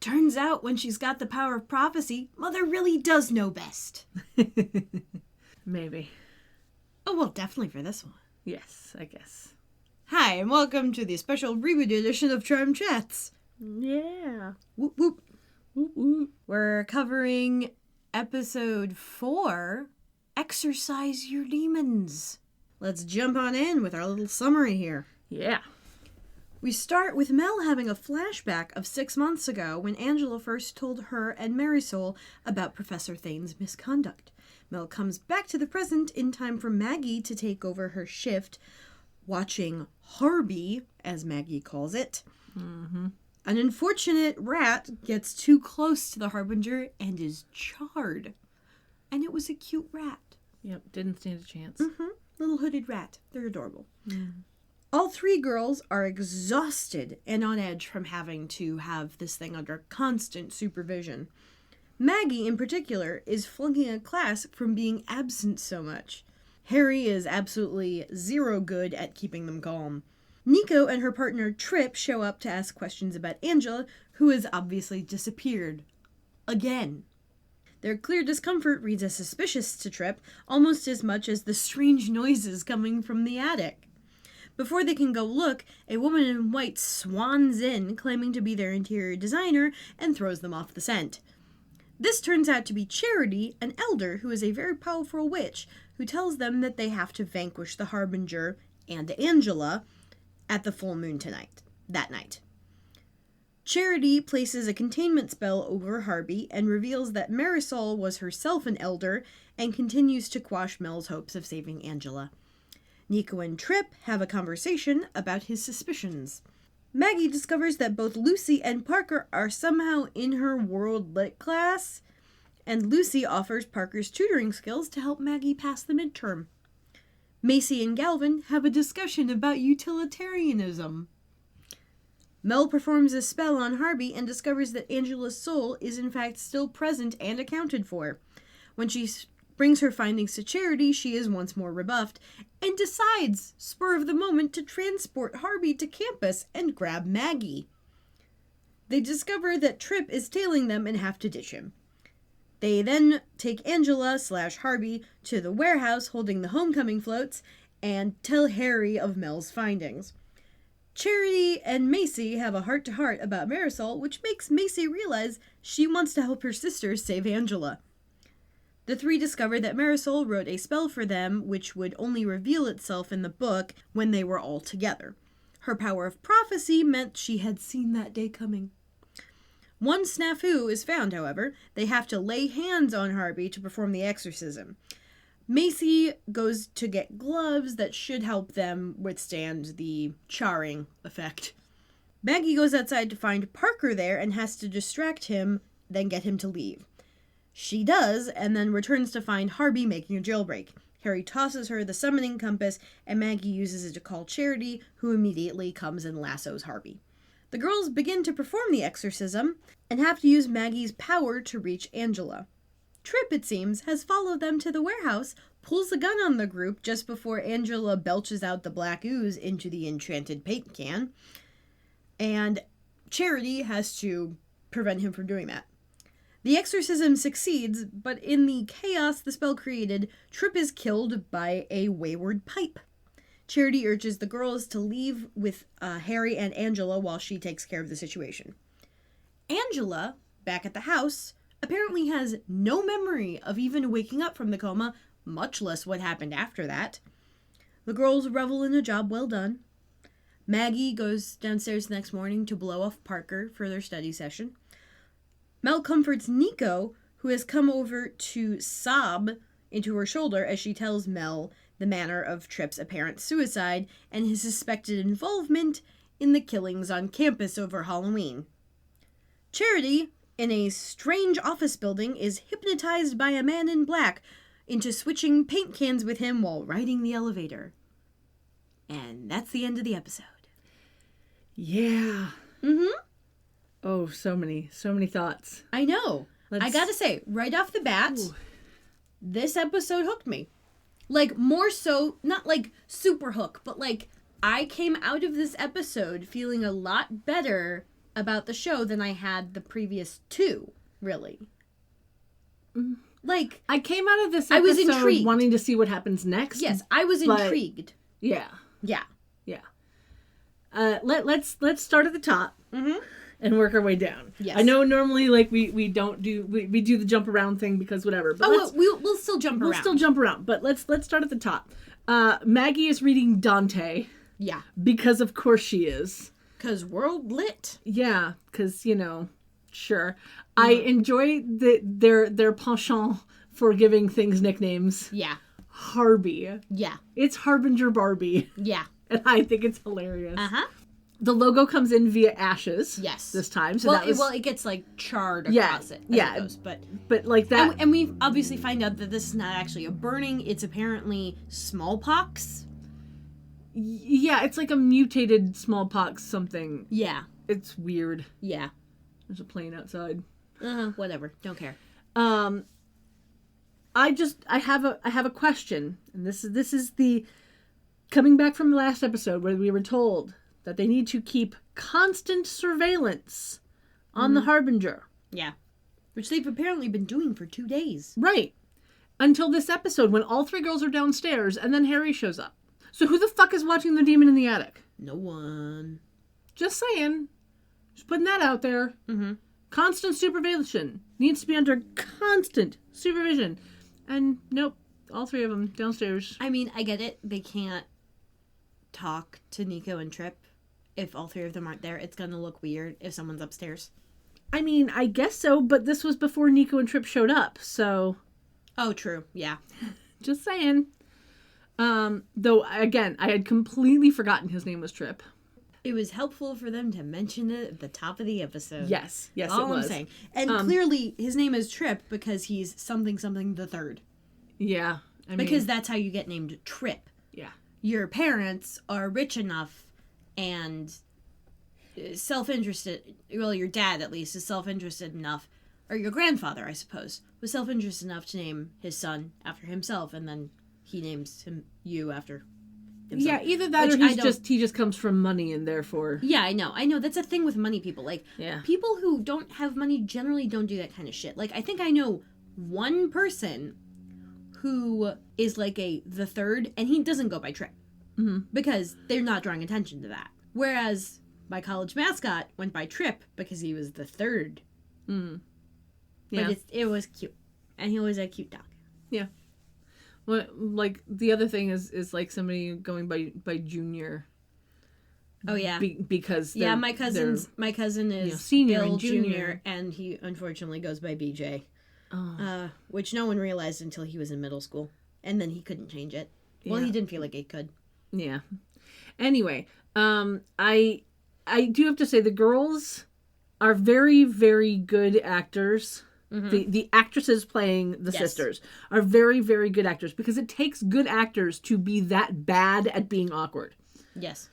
Turns out when she's got the power of prophecy, Mother really does know best. Maybe. Oh, well, definitely for this one. Yes, I guess. Hi, and welcome to the special Reboot edition of Charm Chats. Yeah. Whoop, whoop. Whoop, whoop. We're covering episode 4, Exorcise Your Demons. Let's jump on in with our little summary here. Yeah. We start with Mel having a flashback of 6 months ago when Angela first told her and Marisol about Professor Thane's misconduct. Mel comes back to the present in time for Maggie to take over her shift, watching Harby, as Maggie calls it. Mm-hmm. An unfortunate rat gets too close to the Harbinger and is charred. And it was a cute rat. Yep, didn't stand a chance. Mm-hmm. Little hooded rat. They're adorable. Mm. All 3 girls are exhausted and on edge from having to have this thing under constant supervision. Maggie, in particular, is flunking a class from being absent so much. Harry is absolutely zero good at keeping them calm. Nico and her partner Trip show up to ask questions about Angela, who has obviously disappeared. Again. Their clear discomfort reads as suspicious to Trip, almost as much as the strange noises coming from the attic. Before they can go look, a woman in white swans in, claiming to be their interior designer, and throws them off the scent. This turns out to be Charity, an elder who is a very powerful witch, who tells them that they have to vanquish the Harbinger and Angela at the full moon that night. Charity places a containment spell over Harby and reveals that Marisol was herself an elder and continues to quash Mel's hopes of saving Angela. Nico and Trip have a conversation about his suspicions. Maggie discovers that both Lucy and Parker are somehow in her World Lit class, and Lucy offers Parker's tutoring skills to help Maggie pass the midterm. Macy and Galvin have a discussion about utilitarianism. Mel performs a spell on Harby and discovers that Angela's soul is in fact still present and accounted for. When she brings her findings to Charity, she is once more rebuffed, and decides, spur of the moment, to transport Harby to campus and grab Maggie. They discover that Trip is tailing them and have to ditch him. They then take Angela/Harby to the warehouse holding the homecoming floats and tell Harry of Mel's findings. Charity and Macy have a heart-to-heart about Marisol, which makes Macy realize she wants to help her sister save Angela. The 3 discover that Marisol wrote a spell for them, which would only reveal itself in the book when they were all together. Her power of prophecy meant she had seen that day coming. One snafu is found, however. They have to lay hands on Harby to perform the exorcism. Macy goes to get gloves that should help them withstand the charring effect. Maggie goes outside to find Parker there and has to distract him, then get him to leave. She does, and then returns to find Harby making a jailbreak. Harry tosses her the summoning compass, and Maggie uses it to call Charity, who immediately comes and lassos Harby. The girls begin to perform the exorcism, and have to use Maggie's power to reach Angela. Trip, it seems, has followed them to the warehouse, pulls a gun on the group just before Angela belches out the black ooze into the enchanted paint can, and Charity has to prevent him from doing that. The exorcism succeeds, but in the chaos the spell created, Trip is killed by a wayward pipe. Charity urges the girls to leave with Harry and Angela while she takes care of the situation. Angela, back at the house, apparently has no memory of even waking up from the coma, much less what happened after that. The girls revel in a job well done. Maggie goes downstairs the next morning to blow off Parker for their study session. Mel comforts Nico, who has come over to sob into her shoulder as she tells Mel the manner of Trip's apparent suicide and his suspected involvement in the killings on campus over Halloween. Charity, in a strange office building, is hypnotized by a man in black into switching paint cans with him while riding the elevator. And that's the end of the episode. Yeah. Mm-hmm. Oh, so many thoughts. I know. I gotta say, right off the bat, this episode hooked me. Like, more so, not like super hook, but like, I came out of this episode feeling a lot better about the show than I had the previous two, really. Like, I came out of this I was episode intrigued. wanting to see what happens next. yes, I was But- intrigued. Yeah. Yeah. Yeah. Let's start at the top Mm-hmm. and work our way down. Yes. I know normally like we don't do we do the jump around thing because whatever. But We'll still jump around. we'll still jump around. But let's start at the top. Maggie is reading Dante Yeah. because of course she is. Because world lit. Yeah, because sure. I enjoy their penchant for giving things nicknames. Yeah. Harby. Yeah. It's Harbinger Barbie. Yeah. And I think it's hilarious. Uh-huh. The logo comes in via ashes. Yes. This time. So Well, that was, it gets, like, charred Yeah, across it. As yeah. It goes, but like that. and we obviously find out that this is not actually a burning. It's apparently smallpox. Yeah, it's like a mutated smallpox something. Yeah. It's weird. Yeah. There's a plane outside. Whatever. Don't care. I have a question, and this is the coming back from the last episode where we were told that they need to keep constant surveillance on the Harbinger. Yeah. Which they've apparently been doing for 2 days. Right. Until this episode when all three girls are downstairs and then Harry shows up. So who the fuck is watching the demon in the attic? No one. Just saying. Just putting that out there. Mm-hmm. Constant supervision. Needs to be under constant supervision. And nope. All three of them downstairs. I mean, I get it. They can't talk to Nico and Trip. If all three of them aren't there, it's going to look weird if someone's upstairs. I mean, I guess so, but this was before Nico and Trip showed up, so... Oh, true. Yeah. Just saying. Though, again, I had completely forgotten his name was Trip. It was helpful for them to mention it at the top of the episode. Yes, All it was. I'm saying. And clearly, his name is Trip because he's something the third. Yeah. I mean, Because that's how you get named Trip. yeah. Your parents are rich enough and self-interested. Well, your dad, at least, is self-interested enough. Or your grandfather, I suppose, was self-interested enough to name his son after himself, and then he names you after himself. Yeah, either that Which or I he just comes from money and therefore... Yeah, I know. That's a thing with money people. Like, Yeah. people who don't have money generally don't do that kind of shit. Like, I think I know one person who is like the third, and he doesn't go by Trip. Mm-hmm. Because they're not drawing attention to that. Whereas my college mascot went by Trip because he was the third. Mm. Yeah. But it was cute. And he was a cute dog. Yeah. Well, like, the other thing is like somebody going by Junior. Oh, yeah. Because Yeah, my cousin is senior Bill and junior. and he unfortunately goes by BJ. Oh. Which no one realized until he was in middle school. And then he couldn't change it. Well, Yeah. he didn't feel like he could. Yeah. Anyway, I do have to say the girls are very, very good actors. Mm-hmm. The actresses playing the sisters are very, very good actors because it takes good actors to be that bad at being awkward. Yes.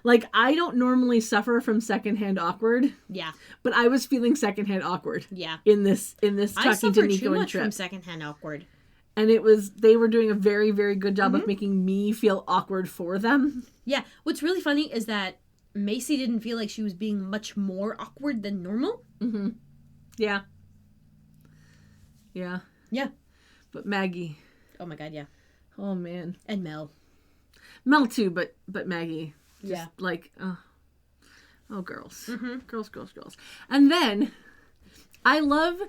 Like, I don't normally suffer from secondhand awkward. Yeah. But I was feeling secondhand awkward. Yeah. In this I talking to suffer Nico too and much Trip. from secondhand awkward. And they were doing a very, very good job of making me feel awkward for them. Yeah. What's really funny is that Macy didn't feel like she was being much more awkward than normal. Mm-hmm. Yeah. Yeah. Yeah. But Maggie. Oh my god, yeah. Oh, man. And Mel. Mel too, but Maggie. Just Yeah. like, oh, girls. Mm-hmm. Girls. And then, I love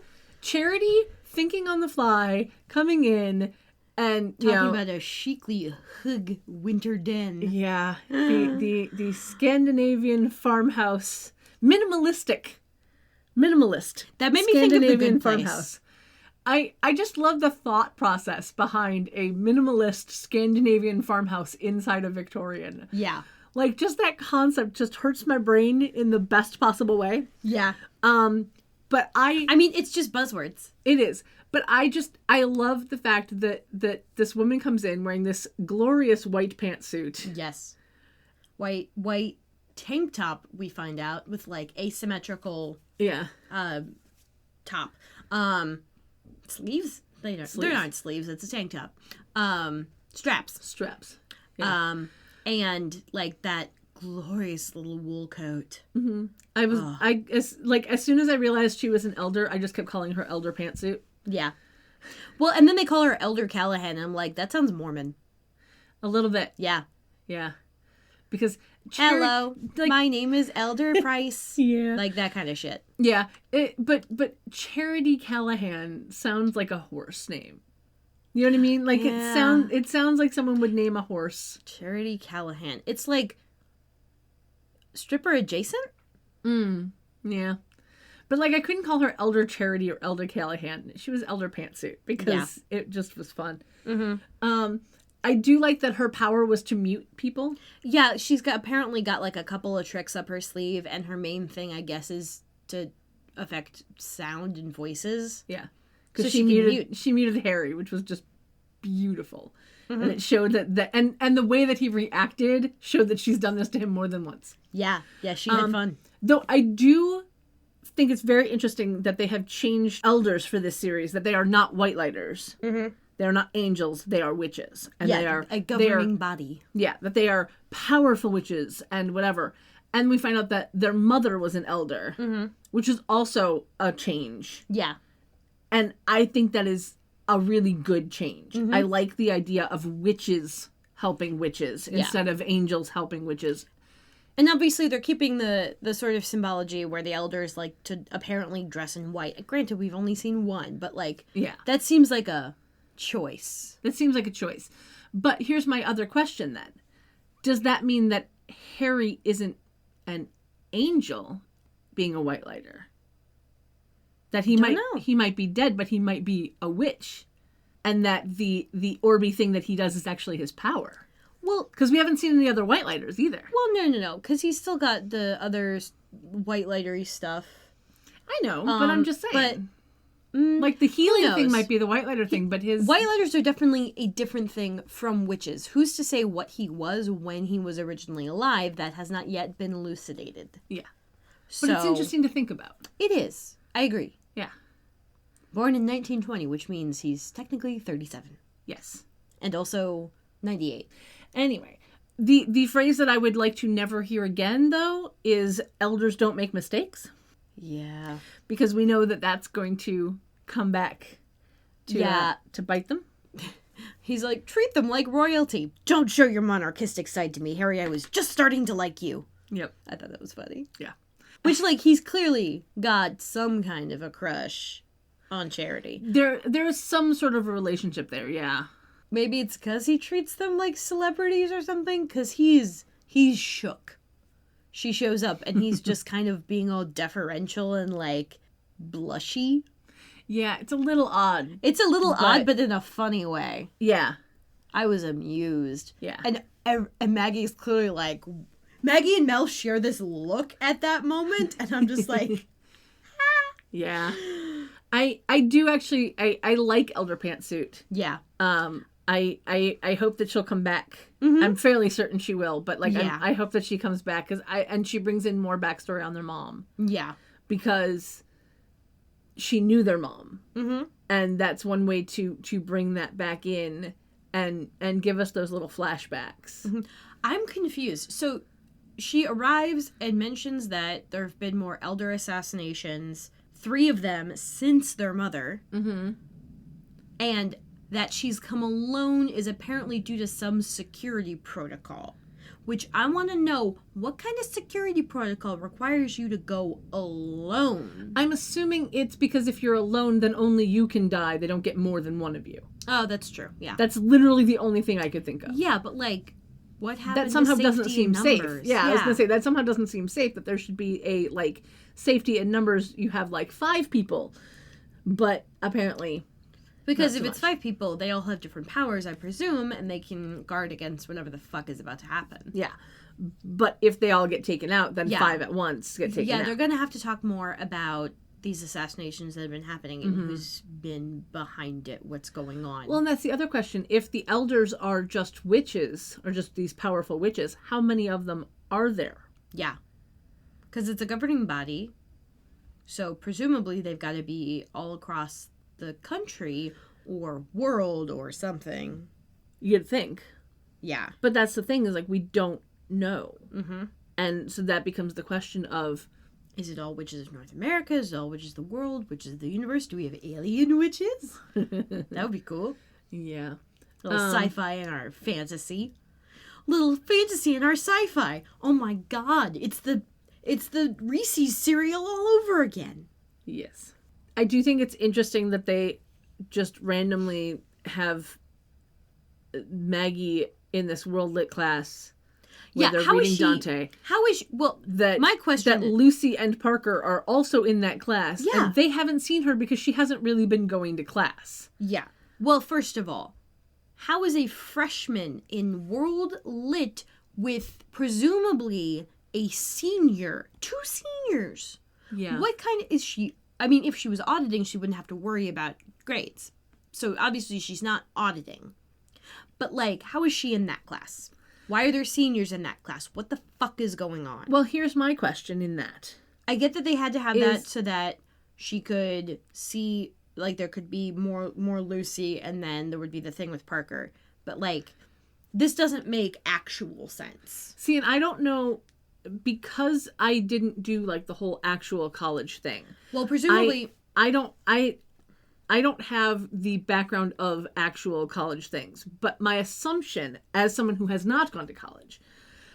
Charity thinking on the fly, coming in, and, Talking about a chicly hug winter den. Yeah. the Scandinavian farmhouse. Minimalist. That made me think of The Good Place. Farmhouse. I just love the thought process behind a minimalist Scandinavian farmhouse inside a Victorian. Yeah. Like, just that concept just hurts my brain in the best possible way. Yeah. But I mean, it's just buzzwords. It is. But I love the fact that this woman comes in wearing this glorious white pantsuit. Yes. White tank top, we find out, with, like, asymmetrical... Yeah. Top. Sleeves? They're not sleeves. It's a tank top. Straps. Yeah. And like that glorious little wool coat. Mm-hmm. As soon as I realized she was an elder, I just kept calling her Elder Pantsuit. Yeah. Well, and then they call her Elder Callahan, and I'm like, that sounds Mormon. A little bit. Yeah. Yeah. Because hello, my name is Elder Price. Yeah. Like that kind of shit. Yeah. But Charity Callahan sounds like a horse name. You know what I mean? Like it sounds like someone would name a horse. Charity Callahan. It's like stripper adjacent? Yeah. But like I couldn't call her Elder Charity or Elder Callahan. She was Elder Pantsuit because it just was fun. Mm-hmm. I do like that her power was to mute people. Yeah, she's apparently got like a couple of tricks up her sleeve, and her main thing, I guess, is to affect sound and voices. Yeah. Because she muted Harry, which was just beautiful. Mm-hmm. And it showed that and the way that he reacted showed that she's done this to him more than once. Yeah. Yeah, she had fun. Though I do think it's very interesting that they have changed elders for this series, that they are not white lighters. Mm-hmm. They're not angels, they are witches. And they are a governing body. Yeah, that they are powerful witches and whatever. And we find out that their mother was an elder, which is also a change. Yeah. And I think that is a really good change. Mm-hmm. I like the idea of witches helping witches instead of angels helping witches. And obviously they're keeping the sort of symbology where the elders like to apparently dress in white. Granted, we've only seen one, but like that seems like a choice. That seems like a choice. But here's my other question then. Does that mean that Harry isn't an angel being a white lighter? That he might be dead, but he might be a witch. And that the Orby thing that he does is actually his power. Well, because we haven't seen any other white lighters either. Well, no, because he's still got the other white lightery stuff. I know, but I'm just saying. But like the healing thing might be the white lighter thing, but his white lighters are definitely a different thing from witches. Who's to say what he was when he was originally alive? That has not yet been elucidated. Yeah, but it's interesting to think about. It is. I agree. Yeah. Born in 1920, which means he's technically 37. Yes, and also 98. Anyway, the phrase that I would like to never hear again, though, is elders don't make mistakes. Yeah, because we know that that's going to come back to bite them. He's like, treat them like royalty. Don't show your monarchistic side to me, Harry. I was just starting to like you. Yep. I thought that was funny. Yeah. Which, like, he's clearly got some kind of a crush on Charity. There's some sort of a relationship there, yeah. Maybe it's because he treats them like celebrities or something, because he's shook. She shows up, and he's just kind of being all deferential and, like, blushy. Yeah, it's a little odd. It's a little odd, but in a funny way. Yeah. I was amused. Yeah. And Maggie's clearly like... Maggie and Mel share this look at that moment, and I'm just like... Yeah. I do actually... I like Elder Pantsuit. Yeah. I hope that she'll come back. Mm-hmm. I'm fairly certain she will, but like I hope that she comes back and she brings in more backstory on their mom. Yeah. Because she knew their mom. Mm-hmm. And that's one way to bring that back in and give us those little flashbacks. Mm-hmm. I'm confused. So she arrives and mentions that there have been more elder assassinations, 3 of them since their mother. Mm-hmm. And that she's come alone is apparently due to some security protocol. Which I want to know, what kind of security protocol requires you to go alone? I'm assuming it's because if you're alone, then only you can die. They don't get more than one of you. Oh, that's true. Yeah. That's literally the only thing I could think of. Yeah, but like, what happens? That somehow to doesn't seem safe. Yeah, I was gonna say that somehow doesn't seem safe. That there should be a like safety in numbers. You have like 5 people, but apparently. Because if it's 5 people, they all have different powers, I presume, and they can guard against whatever the fuck is about to happen. Yeah. But if they all get taken out, then 5 at once get taken out. Yeah, they're going to have to talk more about these assassinations that have been happening and who's been behind it, what's going on. Well, and that's the other question. If the elders are just witches, or just these powerful witches, how many of them are there? Yeah. Because it's a governing body, so presumably they've got to be all across the country or world or something. You'd think. Yeah. But that's the thing is like we don't know. Mm-hmm. And so that becomes the question of, is it all witches of North America? Is it all witches of the world? Witches of the universe? Do we have alien witches? That would be cool. yeah. A little sci-fi in our fantasy. Little fantasy in our sci-fi. Oh my god. It's the Reese's cereal all over again. Yes. I do think it's interesting that they just randomly have Maggie in this world lit class where they're reading Dante. How is she? Well, my question that Lucy and Parker are also in that class. Yeah. And they haven't seen her because she hasn't really been going to class. Yeah. Well, first of all, how is a freshman in world lit with presumably a senior, 2 seniors? Yeah. What kind of is she? I mean, if she was auditing, she wouldn't have to worry about grades. So obviously she's not auditing. But like, how is she in that class? Why are there seniors in that class? What the fuck is going on? Well, here's my question in that. I get that they had to have that so that she could see, like, there could be more Lucy, and then there would be the thing with Parker. But like, this doesn't make actual sense. See, and I don't know, because I didn't do like the whole actual college thing. Well, presumably I don't have the background of actual college things, but my assumption, as someone who has not gone to college,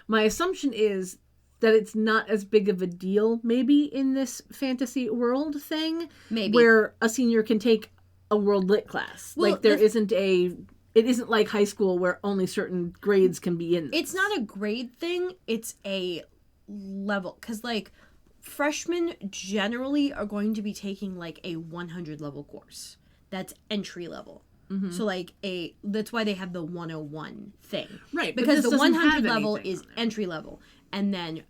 my assumption is that it's not as big of a deal maybe in this fantasy world thing. Maybe. Where a senior can take a world lit class. Well, like it isn't like high school where only certain grades can be in this. It's not a grade thing, it's a level. Because like, freshmen generally are going to be taking like a 100 level course. That's entry level. Mm-hmm. So like that's why they have the 101 thing. Right. Because the 100 level is entry level. And then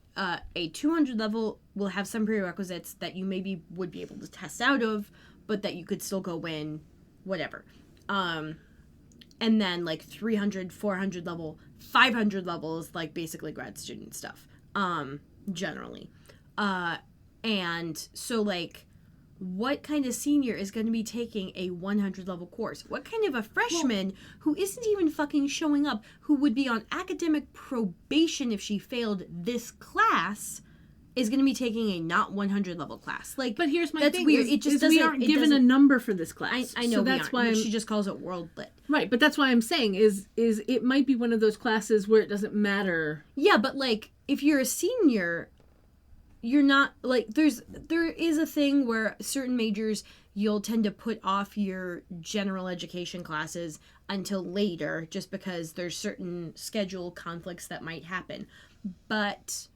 a 200 level will have some prerequisites that you maybe would be able to test out of, but that you could still go in, whatever. And then like 300, 400 level, 500 level is like basically grad student stuff, generally. And so like, what kind of senior is going to be taking a 100 level course? What kind of a freshman who isn't even fucking showing up, who would be on academic probation if she failed this class, is going to be taking a not 100 level class? Like, but here's my that's thing: weird. It just doesn't. We aren't given a number for this class. I know, so that's why she just calls it world lit. Right, but that's why I'm saying is it might be one of those classes where it doesn't matter. Yeah, but like, if you're a senior, you're not like there is a thing where certain majors you'll tend to put off your general education classes until later just because there's certain schedule conflicts that might happen. But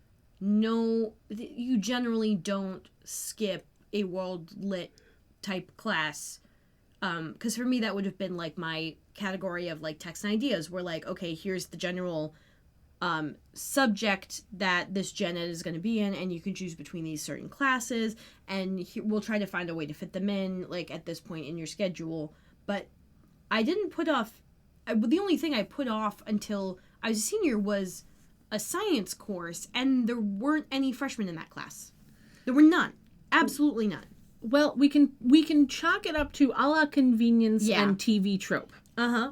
no, you generally don't skip a world lit type class, because for me that would have been like my category of like text and ideas, where like, okay, here's the general subject that this gen ed is going to be in, and you can choose between these certain classes, and we'll try to find a way to fit them in like at this point in your schedule. But I didn't put off, the only thing I put off until I was a senior was a science course, and there weren't any freshmen in that class. There were none. Absolutely none. Well, we can chalk it up to a la convenience and TV trope. Uh-huh.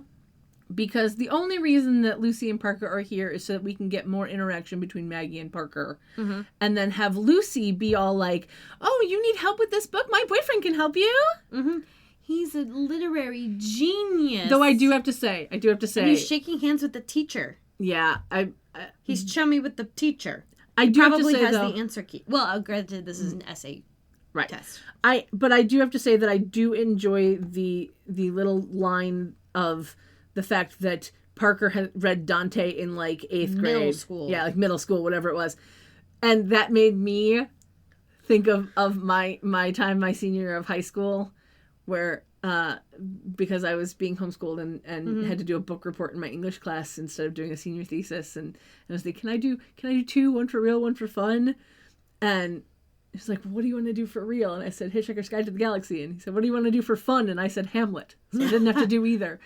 Because the only reason that Lucy and Parker are here is so that we can get more interaction between Maggie and Parker. Mm-hmm. And then have Lucy be all like, oh, you need help with this book? My boyfriend can help you. Mm-hmm. He's a literary genius. Though I do have to say. And he's shaking hands with the teacher. Yeah. He's chummy with the teacher. I do probably have to say, has though, the answer key. Well, granted, this is an essay test. But I do have to say that I do enjoy the little line of the fact that Parker had read Dante in like 8th grade. Middle school. Yeah, like middle school, whatever it was. And that made me think of my time, my senior year of high school, where because I was being homeschooled and mm-hmm. had to do a book report in my English class instead of doing a senior thesis, and I was like, can I do 2, one for real, one for fun? And he's like, well, what do you want to do for real? And I said, Hitchhiker's Guide to the Galaxy. And he said, what do you want to do for fun? And I said, Hamlet. So I didn't have to do either.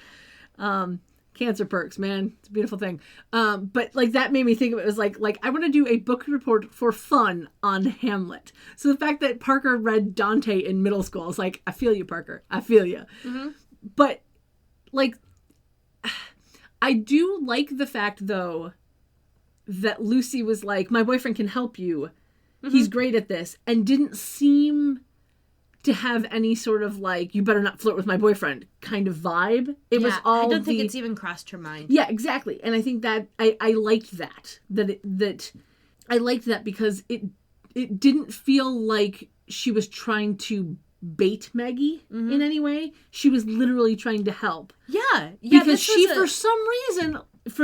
Cancer perks, man. It's a beautiful thing. But like that made me think of it as like I want to do a book report for fun on Hamlet. So the fact that Parker read Dante in middle school, I was like, I feel you, Parker. I feel you. Mm-hmm. But like, I do like the fact though that Lucy was like, my boyfriend can help you. He's great at this. And didn't seem to have any sort of like, you better not flirt with my boyfriend kind of vibe. It was all I don't think it's even crossed her mind. Yeah, exactly. And I think that I liked that. That I liked that because it didn't feel like she was trying to bait Maggie in any way. She was literally trying to help. Yeah. Because she for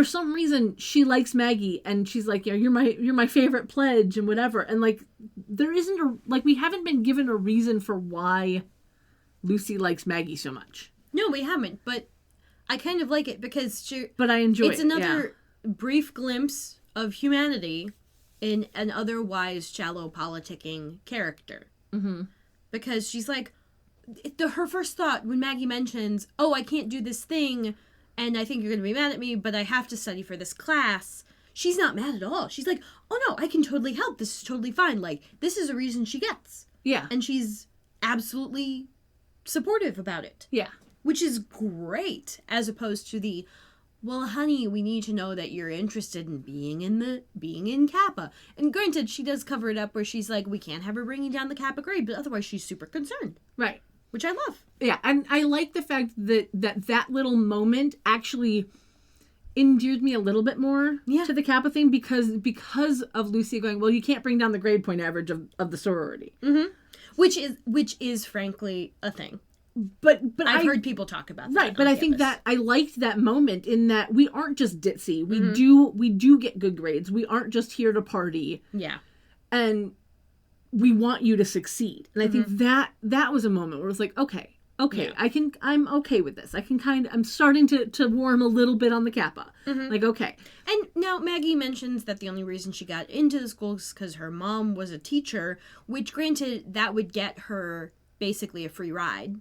some reason she likes Maggie, and she's like, yeah, you're my favorite pledge and whatever. And like there isn't we haven't been given a reason for why Lucy likes Maggie so much. No, we haven't, but I kind of like it because But I enjoy it. It's another brief glimpse of humanity in an otherwise shallow politicking character. Mm-hmm. Because she's like, her first thought when Maggie mentions, oh, I can't do this thing, and I think you're going to be mad at me, but I have to study for this class. She's not mad at all. She's like, oh no, I can totally help. This is totally fine. Like, this is a reason she gets. Yeah. And she's absolutely supportive about it. Yeah. Which is great, as opposed to the, well, honey, we need to know that you're interested in being in Kappa. And granted, she does cover it up where she's like, we can't have her bringing down the Kappa grade, but otherwise she's super concerned. Right. Which I love. Yeah, and I like the fact that little moment actually endeared me a little bit more to the Kappa thing because of Lucy going, well, you can't bring down the grade point average of the sorority. Mm-hmm. Which is frankly a thing. But I've heard people talk about that. Right, but I think that I liked that moment in that we aren't just ditzy. We do get good grades. We aren't just here to party. Yeah. And we want you to succeed. And I think that was a moment where it was like, okay, yeah. I'm okay with this. I'm starting to warm a little bit on the Kappa. Mm-hmm. Like, okay. And now Maggie mentions that the only reason she got into the school is because her mom was a teacher, which granted, that would get her basically a free ride.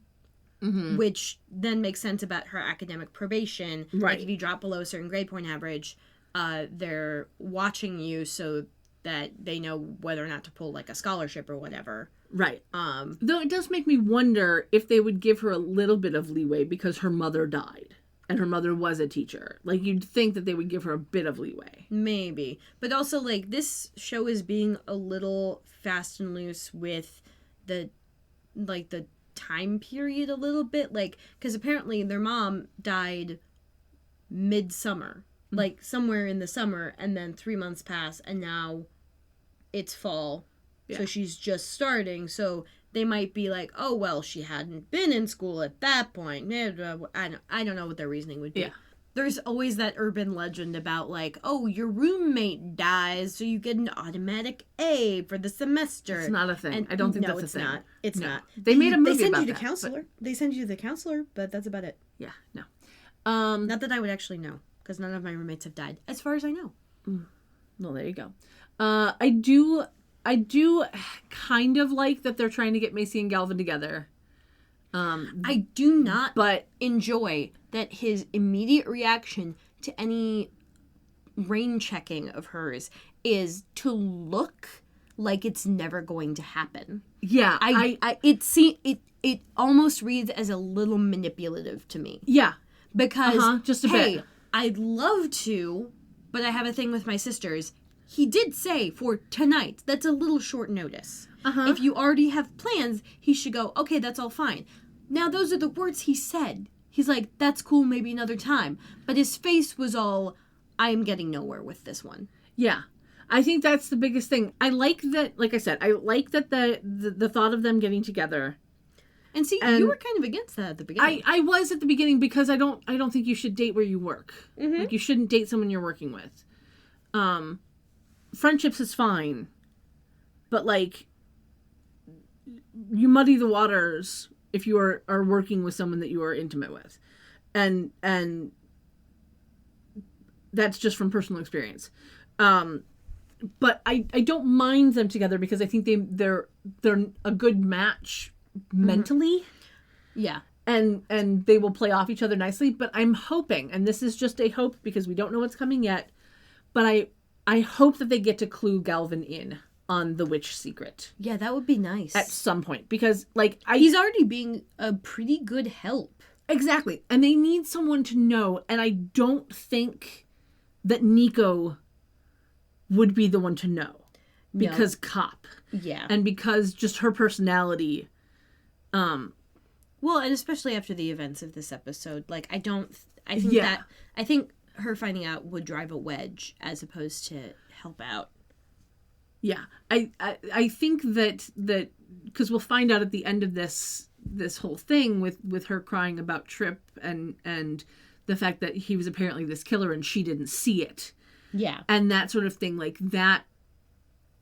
Mm-hmm. Which then makes sense about her academic probation. Right. Like if you drop below a certain grade point average, they're watching you so that they know whether or not to pull like a scholarship or whatever. Right. Though it does make me wonder if they would give her a little bit of leeway because her mother died and her mother was a teacher. Like you'd think that they would give her a bit of leeway. Maybe. But also like this show is being a little fast and loose with the time period a little bit, like because apparently their mom died midsummer, like somewhere in the summer, and then 3 months pass and now it's fall, so she's just starting, so they might be like, oh well, she hadn't been in school at that point. I don't know what their reasoning would be. There's always that urban legend about like, oh, your roommate dies, so you get an automatic A for the semester. It's not a thing. And I don't think that's a thing. It's not. They made a movie about that. They send you to that, counselor. But... They send you to the counselor, but that's about it. Yeah, no. Not that I would actually know, because none of my roommates have died, as far as I know. Well, there you go. I do kind of like that they're trying to get Macy and Galvin together. I do not enjoy that his immediate reaction to any rain checking of hers is to look like it's never going to happen. Yeah, it almost reads as a little manipulative to me. Yeah, because just a bit. I'd love to, but I have a thing with my sisters. He did say for tonight. That's a little short notice. If you already have plans, he should go, okay, that's all fine. Now, those are the words he said. He's like, that's cool, maybe another time. But his face was all, I'm getting nowhere with this one. Yeah. I think that's the biggest thing. I like that, like I said, I like that the thought of them getting together. And see, you were kind of against that at the beginning. I was at the beginning because I don't think you should date where you work. Mm-hmm. Like, you shouldn't date someone you're working with. Friendships is fine. But, like, you muddy the waters if you are working with someone that you are intimate with. And that's just from personal experience. But I don't mind them together because I think they're a good match mentally. Yeah. And they will play off each other nicely. But I'm hoping, and this is just a hope because we don't know what's coming yet, but I hope that they get to clue Galvin in on the witch secret. Yeah, that would be nice. At some point. Because, like... He's already being a pretty good help. Exactly. And they need someone to know. And I don't think that Nico would be the one to know. Because cop. Yeah. And because just her personality. Well, and especially after the events of this episode, like, I think her finding out would drive a wedge as opposed to help out. Yeah. I think that because we'll find out at the end of this whole thing with her crying about Trip and the fact that he was apparently this killer and she didn't see it. Yeah. And that sort of thing, like that,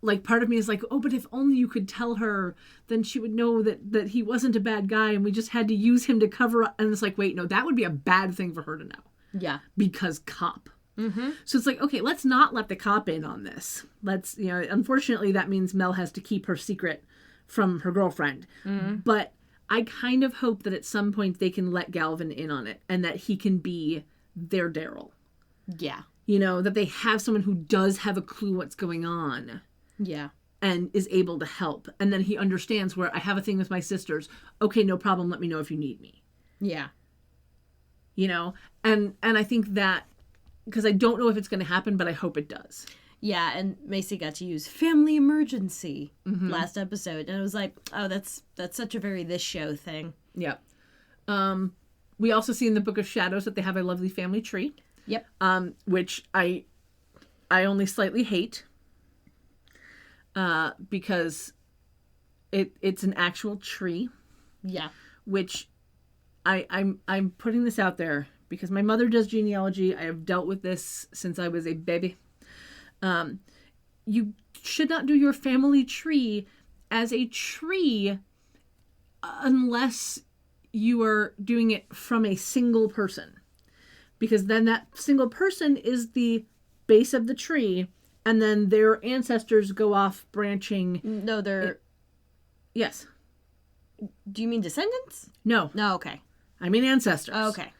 like part of me is like, oh, but if only you could tell her, then she would know that he wasn't a bad guy and we just had to use him to cover up. And it's like, wait, no, that would be a bad thing for her to know. Yeah. Because cop. Mm-hmm. So it's like, okay, let's not let the cop in on this. Let's, unfortunately that means Mel has to keep her secret from her girlfriend. Mm-hmm. But I kind of hope that at some point they can let Galvin in on it and that he can be their Daryl. Yeah. That they have someone who does have a clue what's going on. Yeah. And is able to help. And then he understands where I have a thing with my sisters. Okay, no problem. Let me know if you need me. Yeah. And I think that, because I don't know if it's going to happen, but I hope it does. Yeah, and Macy got to use family emergency last episode. And it was like, oh, that's such a very this show thing. Yeah. We also see in the Book of Shadows that they have a lovely family tree. Yep. Which I only slightly hate. Because it's an actual tree. Yeah. Which I'm putting this out there because my mother does genealogy. I have dealt with this since I was a baby. You should not do your family tree as a tree unless you are doing it from a single person. Because then that single person is the base of the tree. And then their ancestors go off branching. No, they're... Yes. Do you mean descendants? No. No, okay. I mean ancestors. Oh, okay.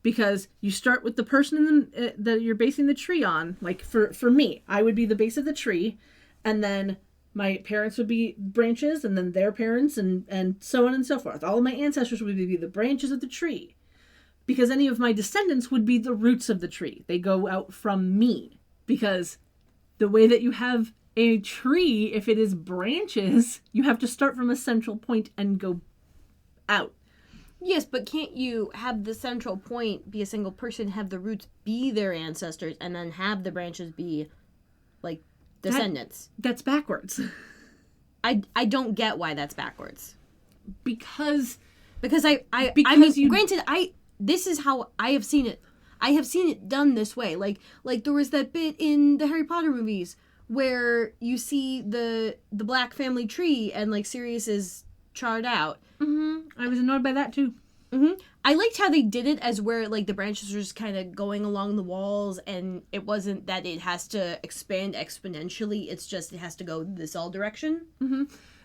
Because you start with the person that you're basing the tree on. Like, for me, I would be the base of the tree. And then my parents would be branches, and then their parents, and so on and so forth. All of my ancestors would be the branches of the tree. Because any of my descendants would be the roots of the tree. They go out from me. Because... the way that you have a tree, if it is branches, you have to start from a central point and go out. Yes, but can't you have the central point be a single person, have the roots be their ancestors, and then have the branches be, like, descendants? That's backwards. I don't get why that's backwards. Because this is how I have seen it. I have seen it done this way. Like there was that bit in the Harry Potter movies where you see the black family tree and like Sirius is charred out. Mm-hmm. I was annoyed by that too. Mm-hmm. I liked how they did it as where like the branches were just kind of going along the walls and it wasn't that it has to expand exponentially. It's just it has to go this all direction. Mm-hmm.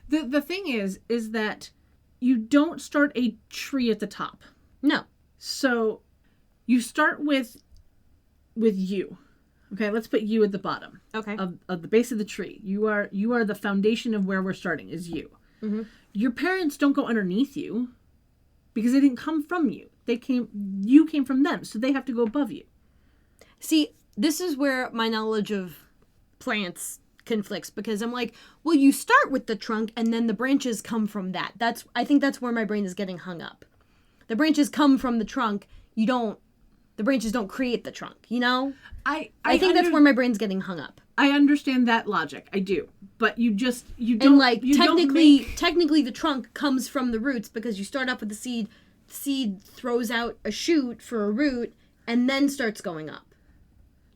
The thing is that you don't start a tree at the top. No. So... you start with you. Okay, let's put you at the bottom. Okay. Of the base of the tree. You are the foundation of where we're starting, is you. Mm-hmm. Your parents don't go underneath you because they didn't come from you. You came from them, so they have to go above you. See, this is where my knowledge of plants conflicts because I'm like, well, you start with the trunk and then the branches come from that. I think that's where my brain is getting hung up. The branches come from the trunk. The branches don't create the trunk, I think that's where my brain's getting hung up. I understand that logic. I do. But you don't... And, like, technically the trunk comes from the roots because you start off with the seed. The seed throws out a shoot for a root and then starts going up.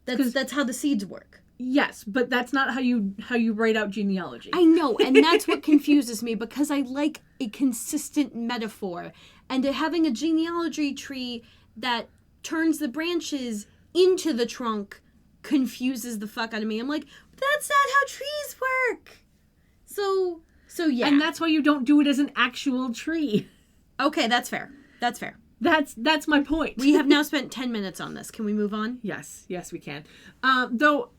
That's how the seeds work. Yes, but that's not how you write out genealogy. I know, and that's what confuses me because I like a consistent metaphor. And having a genealogy tree that... turns the branches into the trunk confuses the fuck out of me. I'm like, that's not how trees work. So yeah. And that's why you don't do it as an actual tree. Okay, that's fair. That's my point. We have now spent 10 minutes on this. Can we move on? Yes, we can. Though,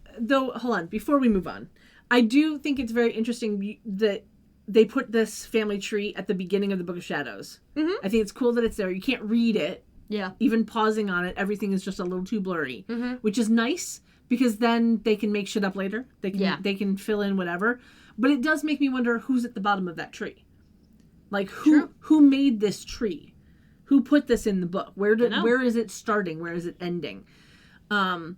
hold on. Before we move on, I do think it's very interesting that they put this family tree at the beginning of the Book of Shadows. Mm-hmm. I think it's cool that it's there. You can't read it. Yeah. Even pausing on it, everything is just a little too blurry, which is nice because then they can make shit up later. They can fill in whatever. But it does make me wonder who's at the bottom of that tree. Like who made this tree? Who put this in the book? Where is it starting? Where is it ending? The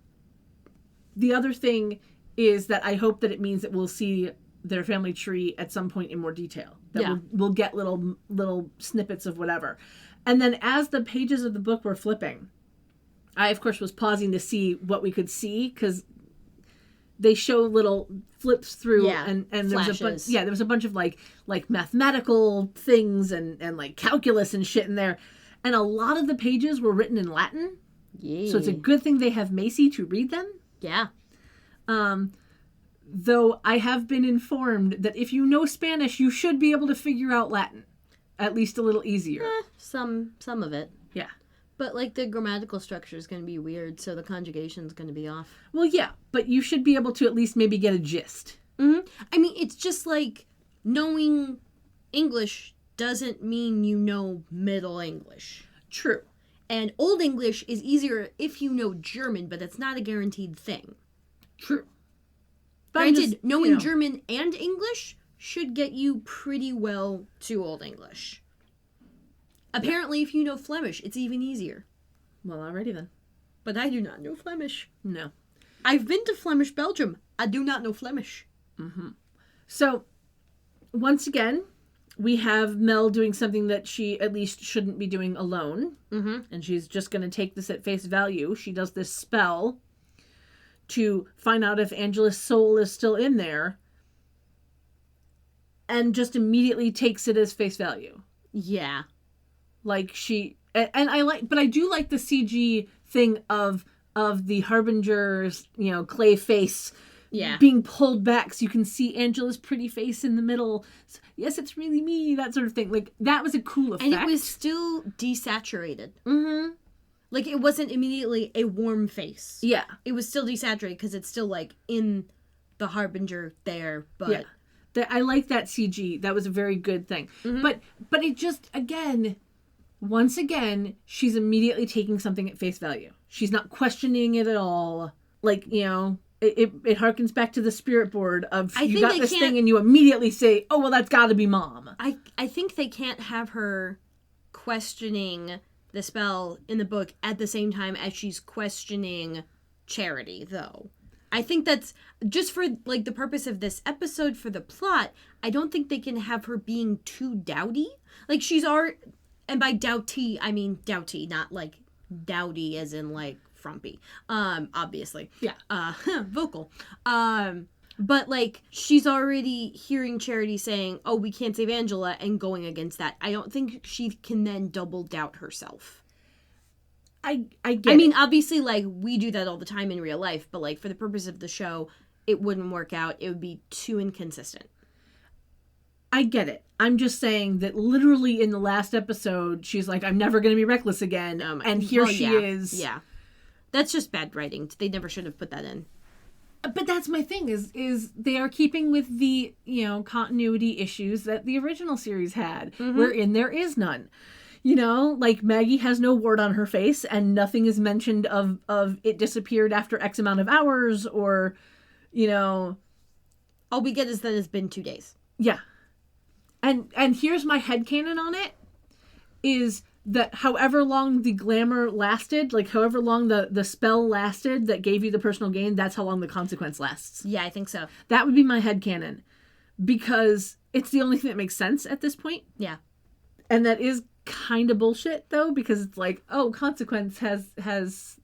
other thing is that I hope that it means that we'll see their family tree at some point in more detail. That we'll get little snippets of whatever. And then as the pages of the book were flipping, I, of course, was pausing to see what we could see, because they show little flips through and there was a bunch of like mathematical things and like calculus and shit in there. And a lot of the pages were written in Latin. Yeah. So it's a good thing they have Macy to read them. Yeah. Though I have been informed that if you know Spanish, you should be able to figure out Latin. At least a little easier. Some of it. Yeah. But, like, the grammatical structure is going to be weird, so the conjugation's going to be off. Well, yeah, but you should be able to at least maybe get a gist. Mm-hmm. I mean, it's just like knowing English doesn't mean you know Middle English. True. And Old English is easier if you know German, but that's not a guaranteed thing. True. But granted, knowing German and English should get you pretty well to Old English. Apparently, if you know Flemish, it's even easier. Well, alrighty then. But I do not know Flemish. No. I've been to Flemish Belgium. I do not know Flemish. Mm-hmm. So, once again, we have Mel doing something that she at least shouldn't be doing alone. Mm-hmm. And she's just going to take this at face value. She does this spell to find out if Angela's soul is still in there. And just immediately takes it as face value. Yeah. Like but I do like the CG thing of the Harbinger's, clay face being pulled back so you can see Angela's pretty face in the middle. So, yes, it's really me, that sort of thing. Like, that was a cool effect. And it was still desaturated. Mm-hmm. Like, it wasn't immediately a warm face. Yeah. It was still desaturated because it's still, like, in the Harbinger there, but... Yeah. I like that CG. That was a very good thing. Mm-hmm. But it just, once again, she's immediately taking something at face value. She's not questioning it at all. Like, it harkens back to the spirit board of you got this thing and you immediately say, oh, well, that's got to be Mom. I think they can't have her questioning the spell in the book at the same time as she's questioning Charity, though. I think that's just for, like, the purpose of this episode, for the plot. I don't think they can have her being too dowdy. Like, and by doughty, I mean doughty, not, like, dowdy as in, like, frumpy. Obviously. Yeah. Vocal. But, like, she's already hearing Charity saying, oh, we can't save Angela, and going against that. I don't think she can then double doubt herself. I mean, obviously, like, we do that all the time in real life, but, like, for the purpose of the show, it wouldn't work out. It would be too inconsistent. I get it. I'm just saying that literally in the last episode, she's like, I'm never going to be reckless again. And here she is. Yeah. That's just bad writing. They never should have put that in. But that's my thing, is they are keeping with the, continuity issues that the original series had, wherein there is none. Like Maggie has no wart on her face and nothing is mentioned of it disappeared after X amount of hours or, All we get is that it's been 2 days. Yeah. And here's my headcanon on it, is that however long the glamour lasted, like however long the spell lasted that gave you the personal gain, that's how long the consequence lasts. Yeah, I think so. That would be my headcanon. Because it's the only thing that makes sense at this point. Yeah. And that is kind of bullshit, though, because it's like, oh, consequence has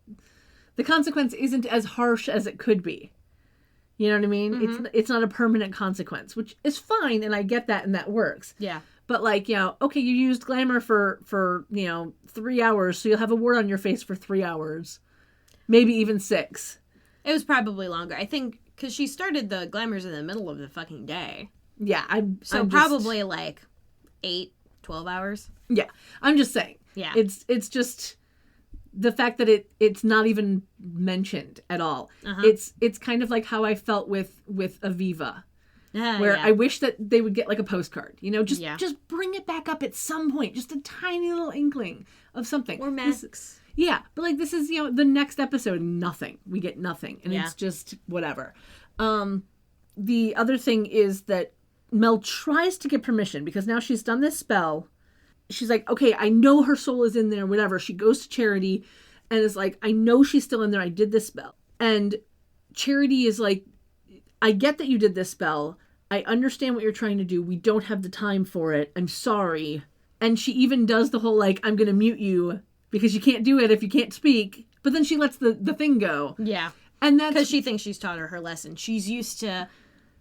the consequence isn't as harsh as it could be. You know what I mean? Mm-hmm. It's not a permanent consequence, which is fine, and I get that, and that works. Yeah. But, like, okay, you used glamour for 3 hours, so you'll have a wart on your face for 3 hours. Maybe even 6. It was probably longer. I think, because she started the glamours in the middle of the fucking day. Yeah, I'm probably, like, 8, 12 hours. Yeah, I'm just saying. Yeah. It's just the fact that it's not even mentioned at all. Uh-huh. It's kind of like how I felt with Aviva. Where I wish that they would get like a postcard, just bring it back up at some point, just a tiny little inkling of something. Or masks. Yeah, but like this is, the next episode, nothing. We get nothing. And it's just whatever. The other thing is that Mel tries to get permission because now she's done this spell. She's like, okay, I know her soul is in there, whatever. She goes to Charity and is like, I know she's still in there. I did this spell. And Charity is like, I get that you did this spell. I understand what you're trying to do. We don't have the time for it. I'm sorry. And she even does the whole, like, I'm going to mute you because you can't do it if you can't speak. But then she lets the thing go. Yeah. And that's because she thinks she's taught her lesson. She's used to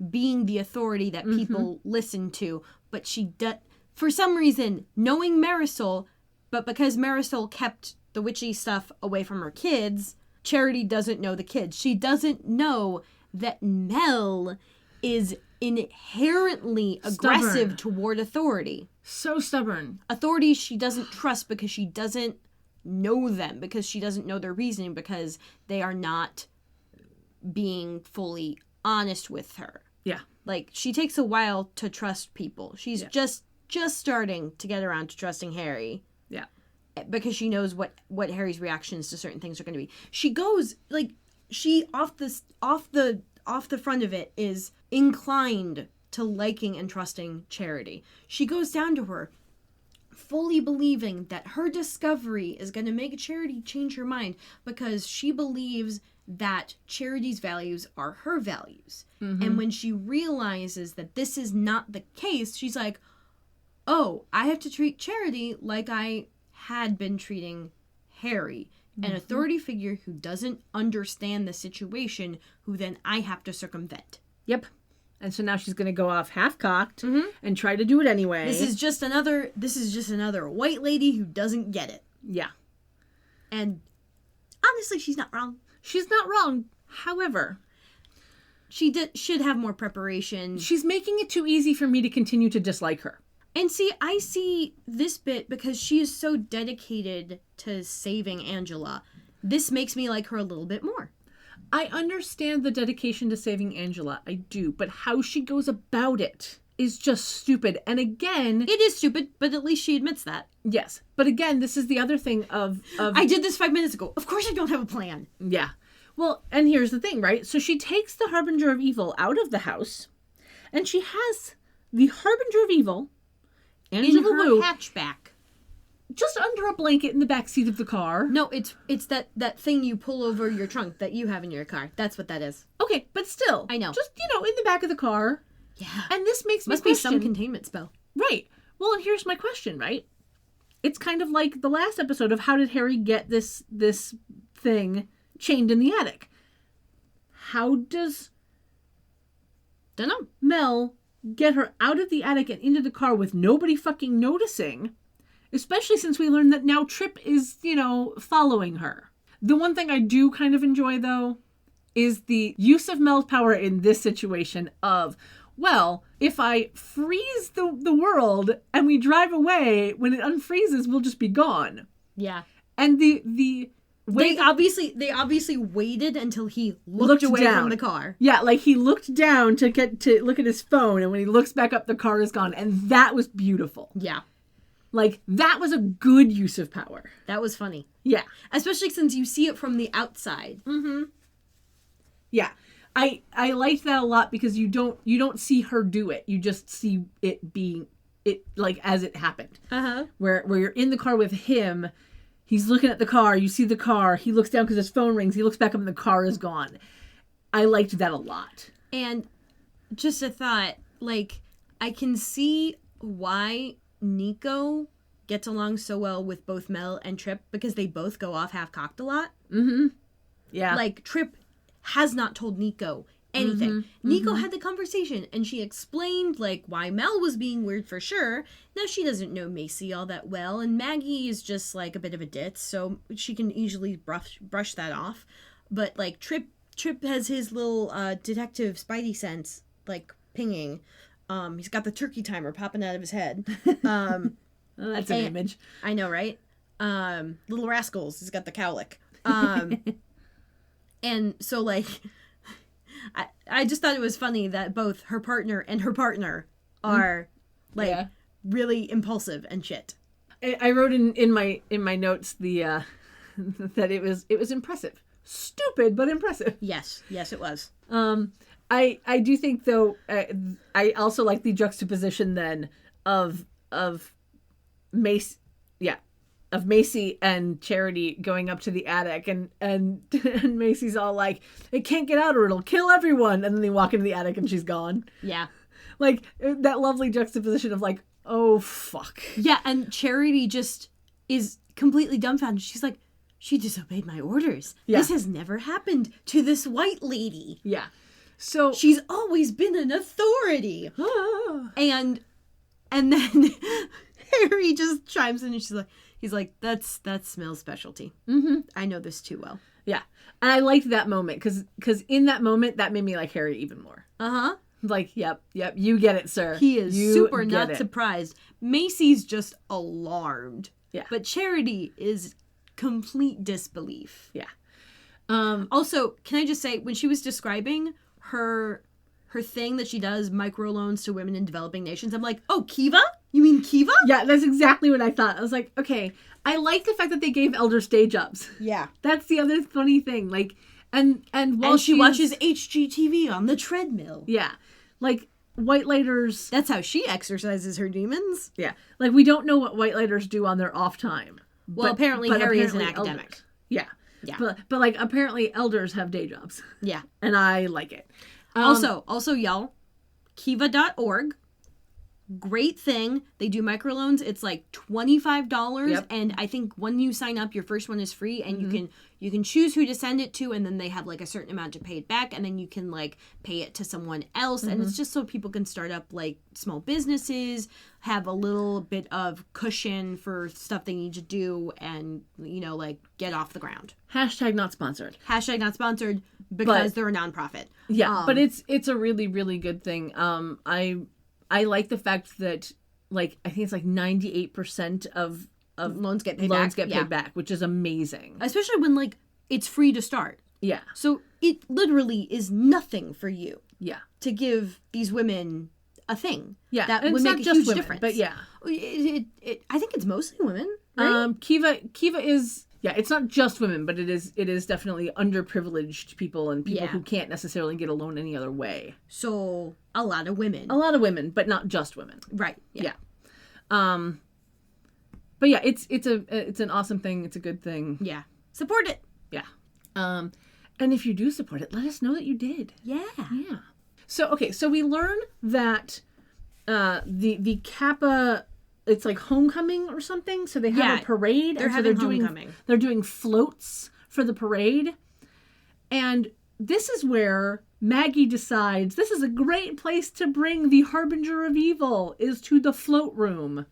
being the authority that people listen to. But she does, for some reason, knowing Marisol, but because Marisol kept the witchy stuff away from her kids, Charity doesn't know the kids. She doesn't know that Mel is inherently aggressive toward authority. So stubborn. Authorities she doesn't trust because she doesn't know them, because she doesn't know their reasoning, because they are not being fully honest with her. Yeah. Like, she takes a while to trust people. She's just starting to get around to trusting Harry. Yeah. Because she knows what Harry's reactions to certain things are going to be. She goes, like, she off the front of it is inclined to liking and trusting Charity. She goes down to her, fully believing that her discovery is going to make Charity change her mind, because she believes that Charity's values are her values. And when she realizes that this is not the case, she's like, oh, I have to treat Charity like I had been treating Harry, an authority figure who doesn't understand the situation, who then I have to circumvent. Yep. And so now she's going to go off half-cocked and try to do it anyway. This is just another white lady who doesn't get it. Yeah. And honestly, she's not wrong. She's not wrong. However, she should have more preparation. She's making it too easy for me to continue to dislike her. And see, I see this bit because she is so dedicated to saving Angela. This makes me like her a little bit more. I understand the dedication to saving Angela. I do. But how she goes about it is just stupid. And again... It is stupid, but at least she admits that. Yes. But again, this is the other thing of... I did this 5 minutes ago. Of course I don't have a plan. Yeah. Well, and here's the thing, right? So she takes the Harbinger of Evil out of the house, and she has the Harbinger of Evil, Angela in her Wu, hatchback, just under a blanket in the back seat of the car. No, it's that thing you pull over your trunk that you have in your car. That's what that is. Okay, but still. I know. Just, in the back of the car. Yeah. And this makes me Must question... be some containment spell. Right. Well, and here's my question, right? It's kind of like the last episode of how did Harry get this thing chained in the attic? How does... Dunno. Mel get her out of the attic and into the car with nobody fucking noticing, especially since we learned that now Trip is, following her. The one thing I do kind of enjoy, though, is the use of Mel's power in this situation of, well, if I freeze the world and we drive away, when it unfreezes, we'll just be gone. Yeah. And the way they obviously waited until he looked away down from the car. Yeah, like he looked down to look at his phone, and when he looks back up, the car is gone, and that was beautiful. Yeah. Like, that was a good use of power. That was funny. Yeah. Especially since you see it from the outside. Mm-hmm. Yeah. I liked that a lot because you don't see her do it. You just see it being it like as it happened. Uh-huh. Where you're in the car with him, he's looking at the car, you see the car, he looks down because his phone rings, he looks back up and the car is gone. I liked that a lot. And just a thought, like, I can see why Nico gets along so well with both Mel and Trip, because they both go off half-cocked a lot. Mm-hmm. Yeah. Like, Trip has not told Nico anything. Mm-hmm. Nico had the conversation, and she explained, like, why Mel was being weird for sure. Now, she doesn't know Macy all that well, and Maggie is just, like, a bit of a ditz, so she can easily brush that off. But, like, Trip has his little detective spidey sense, like, pinging. He's got the turkey timer popping out of his head. Oh, that's an image. I know, right? Little Rascals. He's got the cowlick. And so, like, I just thought it was funny that both her partner and her partner are, like, really impulsive and shit. I wrote in my notes the that it was impressive. Stupid, but impressive. Yes, it was. I do think though I also like the juxtaposition then of Mace, of Macy and Charity going up to the attic, and Macy's all like, "It can't get out or it'll kill everyone," and then they walk into the attic and she's gone. Yeah, like that lovely juxtaposition of like, oh fuck. Yeah, and Charity just is completely dumbfounded. She's like, she disobeyed my orders. Yeah. This has never happened to this white lady. Yeah. So she's always been an authority. and then Harry just chimes in and he's like, that's Mel's specialty. Mm-hmm. I know this too well. Yeah. And I liked that moment because in that moment that made me like Harry even more. Uh-huh. Like, yep, you get it, sir. He is super not surprised. Macy's just alarmed. Yeah. But Charity is complete disbelief. Yeah. Also, can I just say, when she was describing her thing that she does, microloans to women in developing nations, I'm like, oh, Kiva? You mean Kiva? Yeah, that's exactly what I thought. I was like, okay, I like the fact that they gave elders day jobs. Yeah. That's the other funny thing. Like, and while she watches HGTV on the treadmill. Yeah. Like, White Lighters... That's how she exercises her demons. Yeah. Like, we don't know what White Lighters do on their off time. Well, apparently Harry is an academic. Elders. Yeah. Yeah. But like, apparently elders have day jobs. Yeah. And I like it. Also, y'all, Kiva.org. Great thing. They do microloans. It's like $25. Yep. And I think when you sign up, your first one is free, and you can choose who to send it to, and then they have like a certain amount to pay it back, and then you can like pay it to someone else. And it's just so people can start up like small businesses, have a little bit of cushion for stuff they need to do, and like get off the ground. Hashtag not sponsored. Hashtag not sponsored because they're a nonprofit. Yeah. But it's a really, really good thing. I like the fact that, like, I think it's like 98% of loans get paid back, which is amazing. Especially when, like, it's free to start. Yeah. So it literally is nothing for you. Yeah. To give these women a thing. Yeah. That and would make a huge difference. But yeah. I think it's mostly women, right? Kiva is... Yeah, it's not just women, but it is definitely underprivileged people and people who can't necessarily get a loan any other way. So, a lot of women. A lot of women, but not just women. Right. Yeah. But yeah, it's an awesome thing. It's a good thing. Yeah. Support it. Yeah. And if you do support it, let us know that you did. Yeah. Yeah. So we learn that the Kappa, it's like homecoming or something. So they have a parade. They're having homecoming. They're doing floats for the parade. And this is where Maggie decides this is a great place to bring the Harbinger of Evil, is to the float room.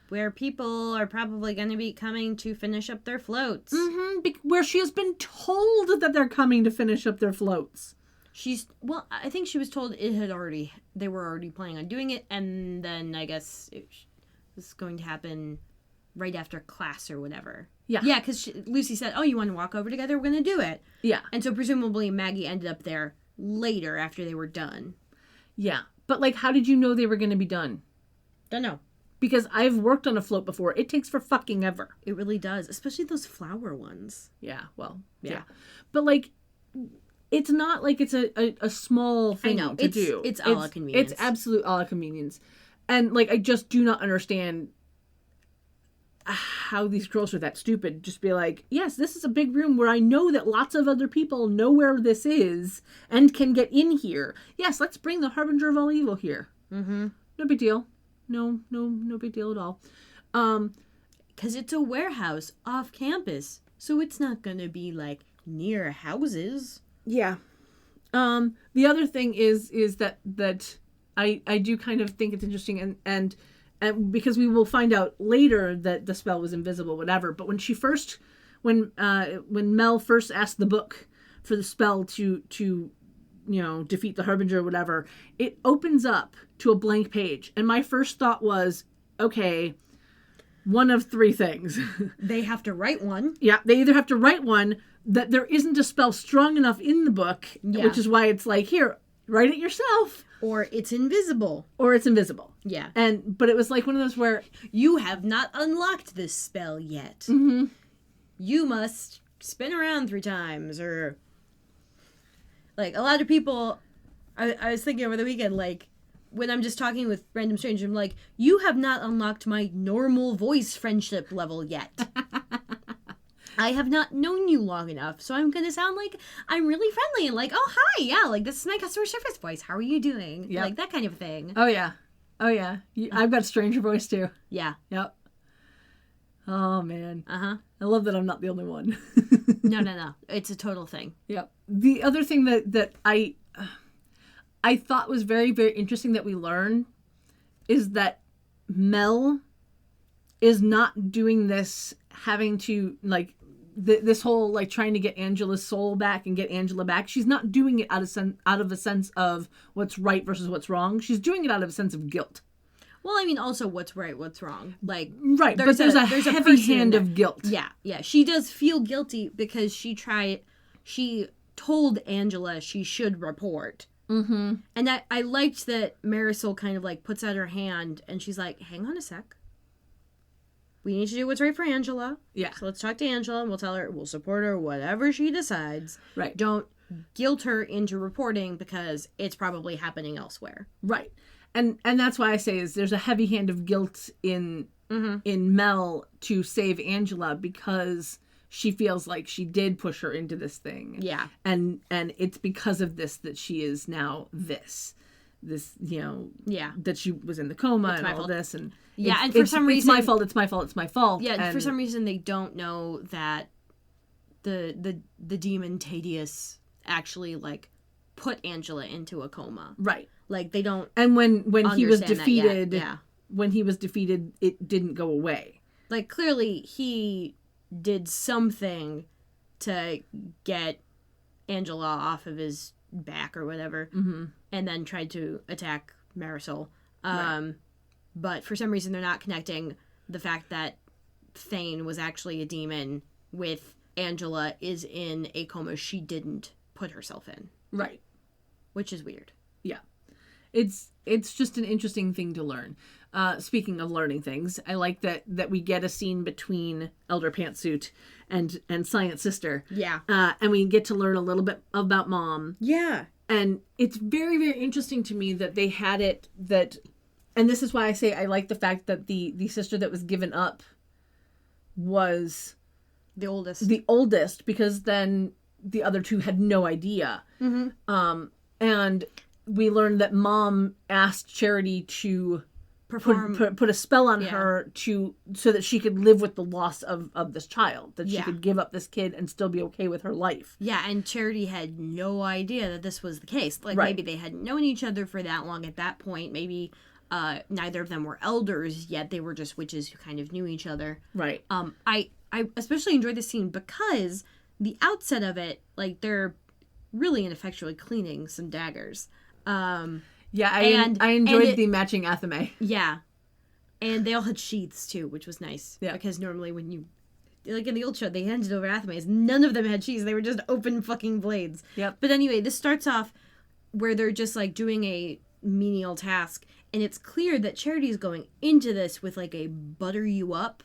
Where people are probably going to be coming to finish up their floats. Mm-hmm. Where she has been told that they're coming to finish up their floats. I think she was told they were already planning on doing it. And then I guess this is going to happen right after class or whatever. Yeah. Yeah, because Lucy said, oh, you want to walk over together? We're going to do it. Yeah. And so presumably Maggie ended up there later after they were done. Yeah. But, like, how did you know they were going to be done? Don't know. Because I've worked on a float before. It takes for fucking ever. It really does. Especially those flower ones. Yeah, well, yeah. But, like, it's not like it's a small thing to do. It's a la convenience. It's absolute a la convenience. And, like, I just do not understand how these girls are that stupid. Just be like, yes, this is a big room where I know that lots of other people know where this is and can get in here. Yes, let's bring the Harbinger of all evil here. Mm-hmm. No big deal. No big deal at all. 'Cause it's a warehouse off campus, so it's not gonna be, like, near houses. Yeah. The other thing is that I do kind of think it's interesting, and because we will find out later that the spell was invisible, whatever. But when Mel first asked the book for the spell to defeat the Harbinger or whatever, it opens up to a blank page, and my first thought was, okay, one of three things. They have to write one. Yeah, they either have to write one that there isn't a spell strong enough in the book, which is why it's like, here, write it yourself. Or it's invisible. Yeah. But it was like one of those where you have not unlocked this spell yet. Mm-hmm. you must spin around 3 times, or like a lot of people. I was thinking over the weekend, like when I'm just talking with random strangers, I'm like, you have not unlocked my normal voice friendship level yet. I have not known you long enough, so I'm gonna sound like I'm really friendly and like, oh hi, yeah, like this is my customer service voice. How are you doing? Yep. Like that kind of thing. Oh yeah. I've got stranger voice too. Yeah. Yep. Oh man. Uh-huh. I love that I'm not the only one. No. It's a total thing. Yep. The other thing that I thought was very, very interesting that we learned is that Mel is not doing this having to, like, this whole, like, trying to get Angela's soul back and get Angela back. She's not doing it out of a sense of what's right versus what's wrong. She's doing it out of a sense of guilt. Well, I mean, also what's right, what's wrong. Like, right, but there's a heavy hand of guilt. Yeah. She does feel guilty because she told Angela she should report. Mm-hmm. And I liked that Marisol kind of, like, puts out her hand and she's like, hang on a sec. We need to do what's right for Angela. Yeah. So let's talk to Angela and we'll tell her, we'll support her whatever she decides. Right. Don't guilt her into reporting because it's probably happening elsewhere. Right. And that's why I say is there's a heavy hand of guilt in Mel to save Angela because she feels like she did push her into this thing. Yeah. And it's because of this that she is now this, yeah, that she was in the coma and all this. And yeah, and for some reason... It's my fault. Yeah, and for some reason they don't know that the demon Tadius actually, like, put Angela into a coma. Right. Like, they don't... And when he was defeated... Yeah. When he was defeated, it didn't go away. Like, clearly he did something to get Angela off of his back or whatever, and then tried to attack Marisol. Right. But for some reason they're not connecting the fact that Thane was actually a demon with Angela is in a coma she didn't put herself in. Right. Which is weird. Yeah. It's just an interesting thing to learn. Speaking of learning things, I like that we get a scene between Elder Pantsuit and Science Sister. Yeah. And we get to learn a little bit about Mom. Yeah. And it's very, very interesting to me that they had it that... And this is why I say I like the fact that the sister that was given up was... The oldest. The oldest, because then the other two had no idea. Mm-hmm. And we learned that Mom asked Charity to put a spell on her so that she could live with the loss of this child. That she could give up this kid and still be okay with her life. Yeah, and Charity had no idea that this was the case. Like, maybe they hadn't known each other for that long at that point. Maybe neither of them were elders yet. They were just witches who kind of knew each other. Right. I especially enjoyed this scene because the outset of it, like, they're really ineffectually cleaning some daggers. Yeah, I enjoyed the matching athame. Yeah. And they all had sheaths, too, which was nice. Yeah. Because normally when you... Like, in the old show, they handed over athames. None of them had sheaths. They were just open fucking blades. Yep. But anyway, this starts off where they're just, like, doing a menial task. And it's clear that Charity's going into this with, like, a butter you up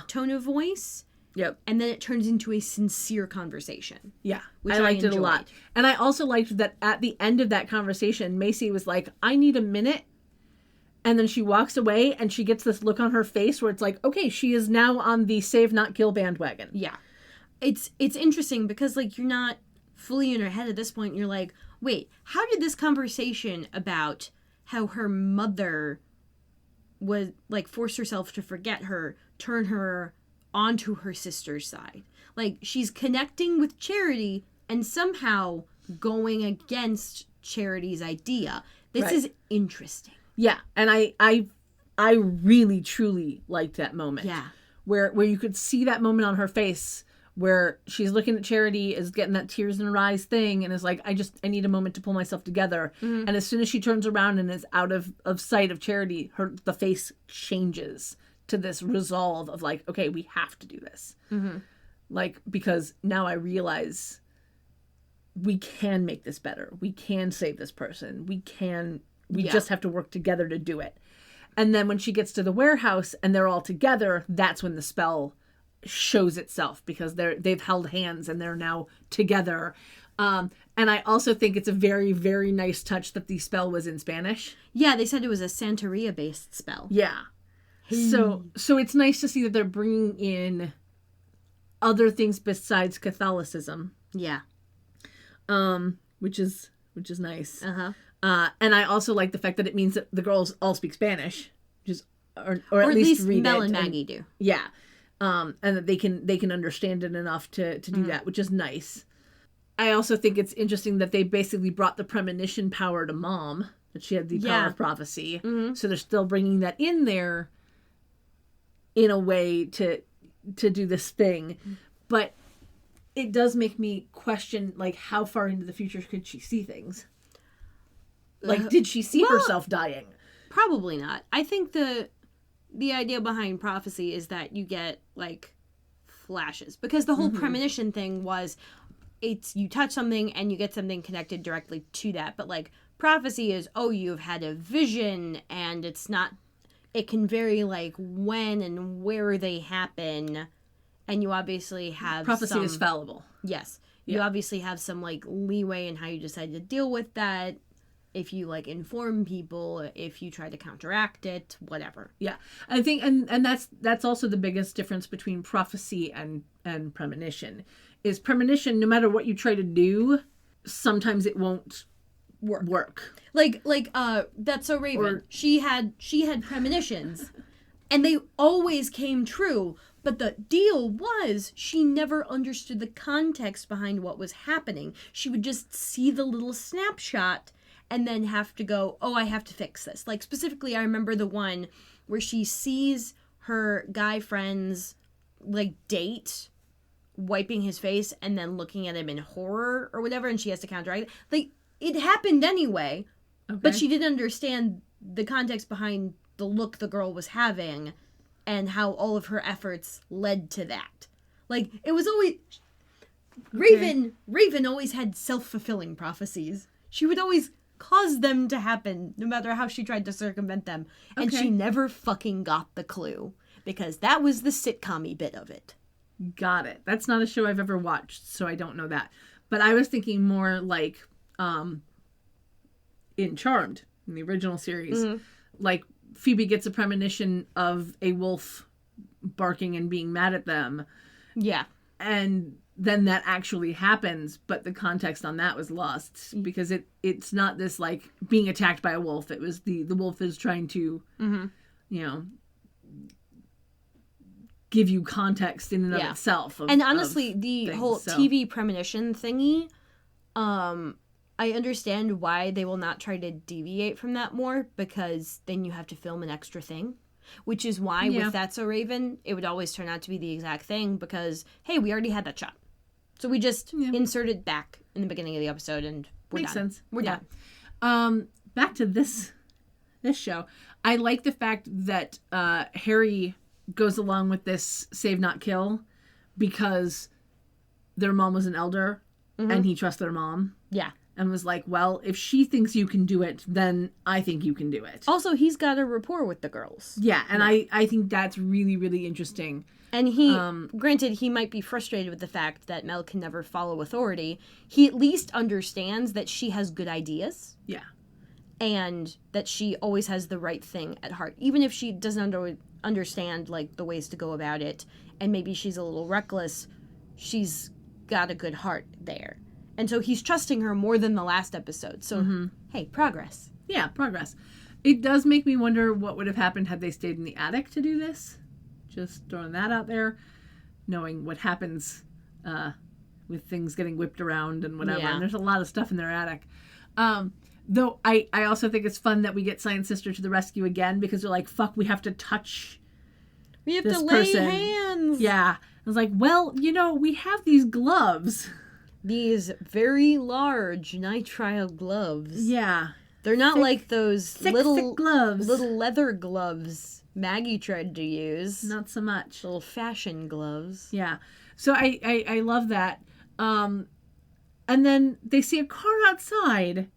tone of voice. Yep. And then it turns into a sincere conversation. Yeah. Which I liked it a lot. And I also liked that at the end of that conversation, Macy was like, I need a minute. And then she walks away and she gets this look on her face where it's like, okay, she is now on the save not kill bandwagon. Yeah. It's interesting because, like, you're not fully in her head at this point. You're like, wait, how did this conversation about how her mother would, like, force herself to forget her, turn her onto her sister's side? Like, she's connecting with Charity and somehow going against Charity's idea. This is interesting. Yeah, and I really truly liked that moment. Yeah. Where you could see that moment on her face where she's looking at Charity, is getting that tears in her eyes thing, and is like, I need a moment to pull myself together. Mm-hmm. And as soon as she turns around and is out of sight of Charity, the face changes to this resolve of like, okay, we have to do this. Mm-hmm. Like, because now I realize we can make this better. We can save this person. We just have to work together to do it. And then when she gets to the warehouse and they're all together, that's when the spell shows itself because they've held hands and they're now together. And I also think it's a very, very nice touch that the spell was in Spanish. Yeah, they said it was a Santeria-based spell. Yeah. So it's nice to see that they're bringing in other things besides Catholicism. Yeah. Which is nice. Uh-huh. And I also like the fact that it means that the girls all speak Spanish, which is, or at least read Mel it. and Maggie do. Yeah. And that they can understand it enough to do that, which is nice. I also think it's interesting that they basically brought the premonition power to Mom, that she had the power of prophecy. Mm-hmm. So they're still bringing that in there in a way to do this thing. But it does make me question, like, how far into the future could she see things? Like, did she see herself dying? Probably not. I think the idea behind prophecy is that you get, like, flashes. Because the whole premonition thing was, it's you touch something and you get something connected directly to that. But, like, prophecy is, oh, you've had a vision, and it's not, it can vary, like, when and where they happen. And you obviously have prophecy is fallible. Yes. You obviously have some, like, leeway in how you decide to deal with that. If you, like, inform people, if you try to counteract it, whatever. Yeah. I think, and that's also the biggest difference between prophecy and premonition. Is premonition, no matter what you try to do, sometimes it won't work. Like That's So Raven. She had premonitions, and they always came true. But the deal was she never understood the context behind what was happening. She would just see the little snapshot and then have to go, oh, I have to fix this. Like, specifically, I remember the one where she sees her guy friend's, like, date wiping his face and then looking at him in horror or whatever, and she has to counteract it. Like, it happened anyway, but she didn't understand the context behind the look the girl was having and how all of her efforts led to that. Like, it was always... Raven always had self-fulfilling prophecies. She would always cause them to happen, no matter how she tried to circumvent them. And she never fucking got the clue, because that was the sitcom-y bit of it. Got it. That's not a show I've ever watched, so I don't know that. But I was thinking more like in Charmed, in the original series. Mm-hmm. Like, Phoebe gets a premonition of a wolf barking and being mad at them. Yeah. And then that actually happens, but the context on that was lost, because it's not this, like, being attacked by a wolf. It was the wolf is trying to, give you context in and of itself. And honestly, the whole TV premonition thingy, I understand why they will not try to deviate from that more, because then you have to film an extra thing. Which is why with That's So Raven, it would always turn out to be the exact thing, because, hey, we already had that shot. So we just inserted back in the beginning of the episode, and we're Makes done. sense. We're done. Back to this show. I like the fact that Harry goes along with this save not kill because their mom was an elder and he trusts their mom. Yeah. And was like, well, if she thinks you can do it, then I think you can do it. Also, he's got a rapport with the girls. Yeah, and I think that's really, really interesting. And he, granted, he might be frustrated with the fact that Mel can never follow authority. He at least understands that she has good ideas. Yeah. And that she always has the right thing at heart. Even if she doesn't understand, like, the ways to go about it, and maybe she's a little reckless, she's got a good heart there. And so he's trusting her more than the last episode. So, hey, progress. Yeah, progress. It does make me wonder what would have happened had they stayed in the attic to do this. Just throwing that out there. Knowing what happens with things getting whipped around and whatever. Yeah. And there's a lot of stuff in their attic. Though I also think it's fun that we get Science Sister to the rescue again, because they're like, fuck, we have to touch We have to lay hands. Yeah. I was like, well, we have these gloves. These very large nitrile gloves. Yeah. They're not like those little gloves. Little leather gloves Maggie tried to use. Not so much. Little fashion gloves. Yeah. So I love that. And then they see a car outside,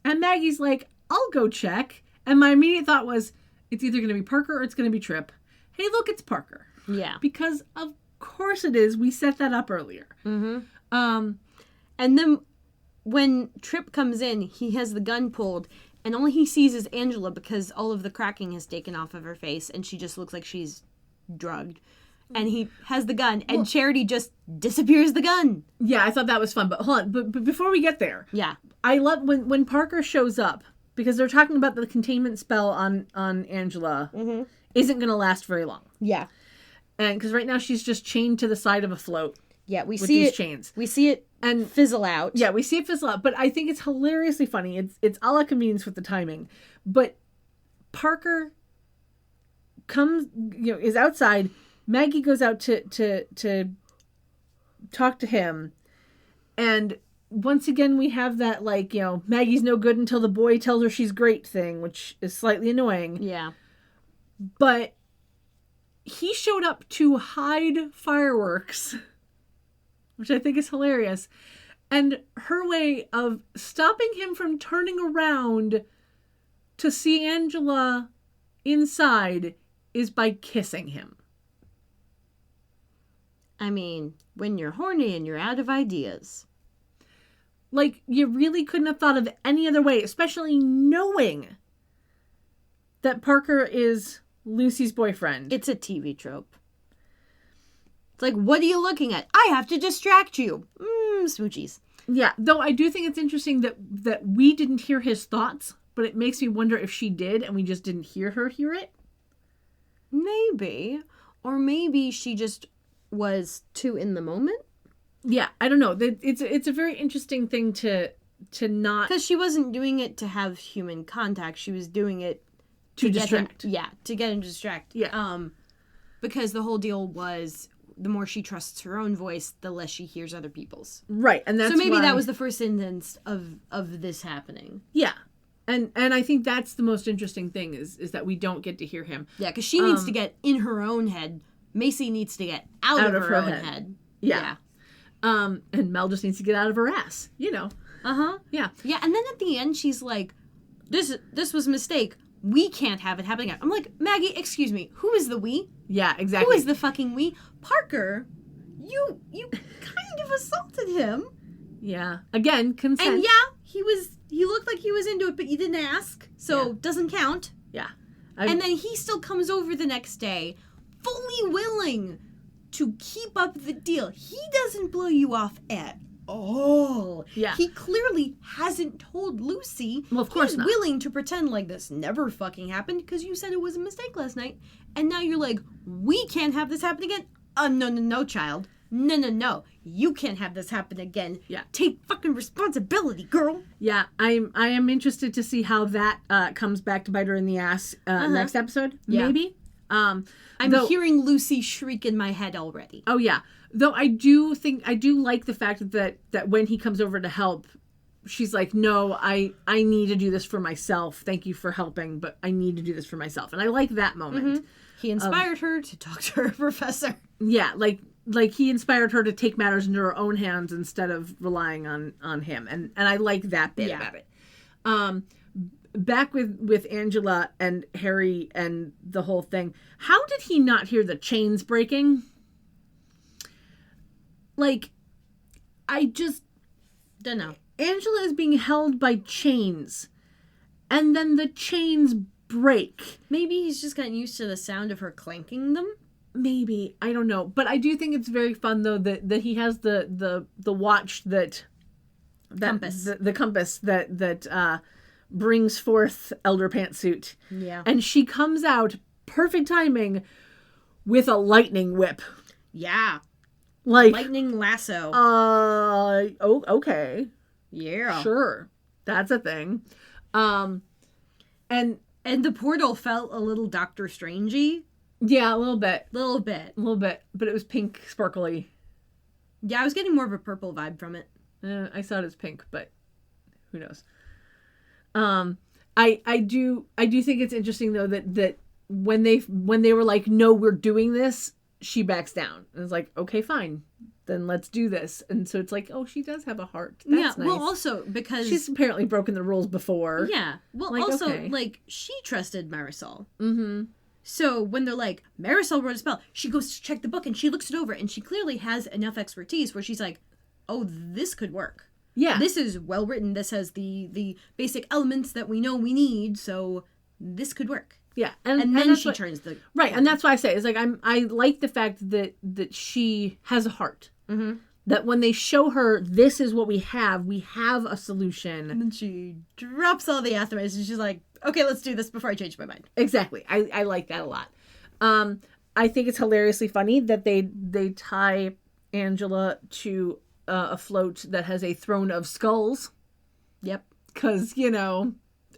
and Maggie's like, I'll go check. And my immediate thought was, it's either going to be Parker or it's going to be Trip. Hey, look, it's Parker. Yeah. Because of course it is. We set that up earlier. Mm-hmm. And then when Tripp comes in, he has the gun pulled, and all he sees is Angela because all of the cracking has taken off of her face, and she just looks like she's drugged. And he has the gun, and Charity just disappears the gun. Yeah, I thought that was fun. But hold on. But before we get there, yeah, I love when Parker shows up, because they're talking about the containment spell on Angela isn't going to last very long. Yeah. And because right now she's just chained to the side of a float. Yeah, we with see these it. Chains. We see it and fizzle out. Yeah, we see it fizzle out. But I think it's hilariously funny. It's a la convenience with the timing. But Parker comes, is outside. Maggie goes out to talk to him, and once again we have that Maggie's no good until the boy tells her she's great thing, which is slightly annoying. Yeah. But he showed up to hide fireworks, which I think is hilarious. And her way of stopping him from turning around to see Angela inside is by kissing him. I mean, when you're horny and you're out of ideas. Like, you really couldn't have thought of any other way, especially knowing that Parker is Lucy's boyfriend. It's a TV trope. It's like, what are you looking at? I have to distract you. Smoochies. Yeah, though I do think it's interesting that we didn't hear his thoughts, but it makes me wonder if she did and we just didn't hear her hear it. Maybe. Or maybe she just was too in the moment. Yeah, I don't know. It's a very interesting thing to not... Because she wasn't doing it to have human contact. She was doing it to distract. To get him to distract. Yeah. Because the whole deal was the more she trusts her own voice, the less she hears other people's. Right, and that's so maybe why... that was the first instance of this happening. Yeah. And I think that's the most interesting thing is that we don't get to hear him. Yeah, because she needs to get in her own head. Macy needs to get out of her own head. Yeah. And Mel just needs to get out of her ass, Uh-huh. Yeah. Yeah, and then at the end, she's like, this was a mistake. We can't have it happen again. I'm like, Maggie, excuse me, who is the we? Yeah, exactly. Who is the fucking we? Parker, you kind of assaulted him. Yeah. Again, consent. And yeah, he looked like he was into it, but you didn't ask, so doesn't count. Yeah. And then he still comes over the next day, fully willing to keep up the deal. He doesn't blow you off at all. Yeah. He clearly hasn't told Lucy. Well, of course not. He's willing to pretend like this never fucking happened because you said it was a mistake last night. And now you're like, we can't have this happen again. No, child. No. You can't have this happen again. Yeah. Take fucking responsibility, girl. Yeah, I am interested to see how that comes back to bite her in the ass next episode. Yeah. Maybe. I'm hearing Lucy shriek in my head already. Oh yeah. Though I do like the fact that when he comes over to help, she's like, no, I need to do this for myself. Thank you for helping, but I need to do this for myself. And I like that moment. Mm-hmm. He inspired her to talk to her professor. Yeah, like he inspired her to take matters into her own hands instead of relying on him. And I like that bit about it. Back with Angela and Harry and the whole thing. How did he not hear the chains breaking? Like, I just don't know. Angela is being held by chains, and then the chains break. Maybe he's just gotten used to the sound of her clanking them. Maybe, I don't know, but I do think it's very fun though that he has the watch that compass, the compass that brings forth Elder Pantsuit. Yeah, and she comes out perfect timing with a lightning whip. Yeah. Like lightning lasso. Okay. Yeah. Sure. That's a thing. And the portal felt a little Doctor Strangey. Yeah, a little bit. A little bit. But it was pink, sparkly. Yeah, I was getting more of a purple vibe from it. I saw it as pink, but who knows? I do think it's interesting though that when they were like, no, we're doing this, she backs down and is like, okay, fine, then let's do this. And so it's like, oh, she does have a heart. That's nice. Well, also because she's apparently broken the rules before. Yeah. Well, like, also, okay. Like, she trusted Marisol. Mm-hmm. So when they're like, Marisol wrote a spell, she goes to check the book and she looks it over and she clearly has enough expertise where she's like, oh, this could work. Yeah. This is well written. This has the basic elements that we know we need, so this could work. Yeah. And then she turns the... Right, and that's why I say, it's like, I like the fact that she has a heart. Mm-hmm. That when they show her, this is what we have a solution. And then she drops all the athemas and she's like, okay, let's do this before I change my mind. Exactly. I like that a lot. I think it's hilariously funny that they tie Angela to a float that has a throne of skulls. Yep. Because,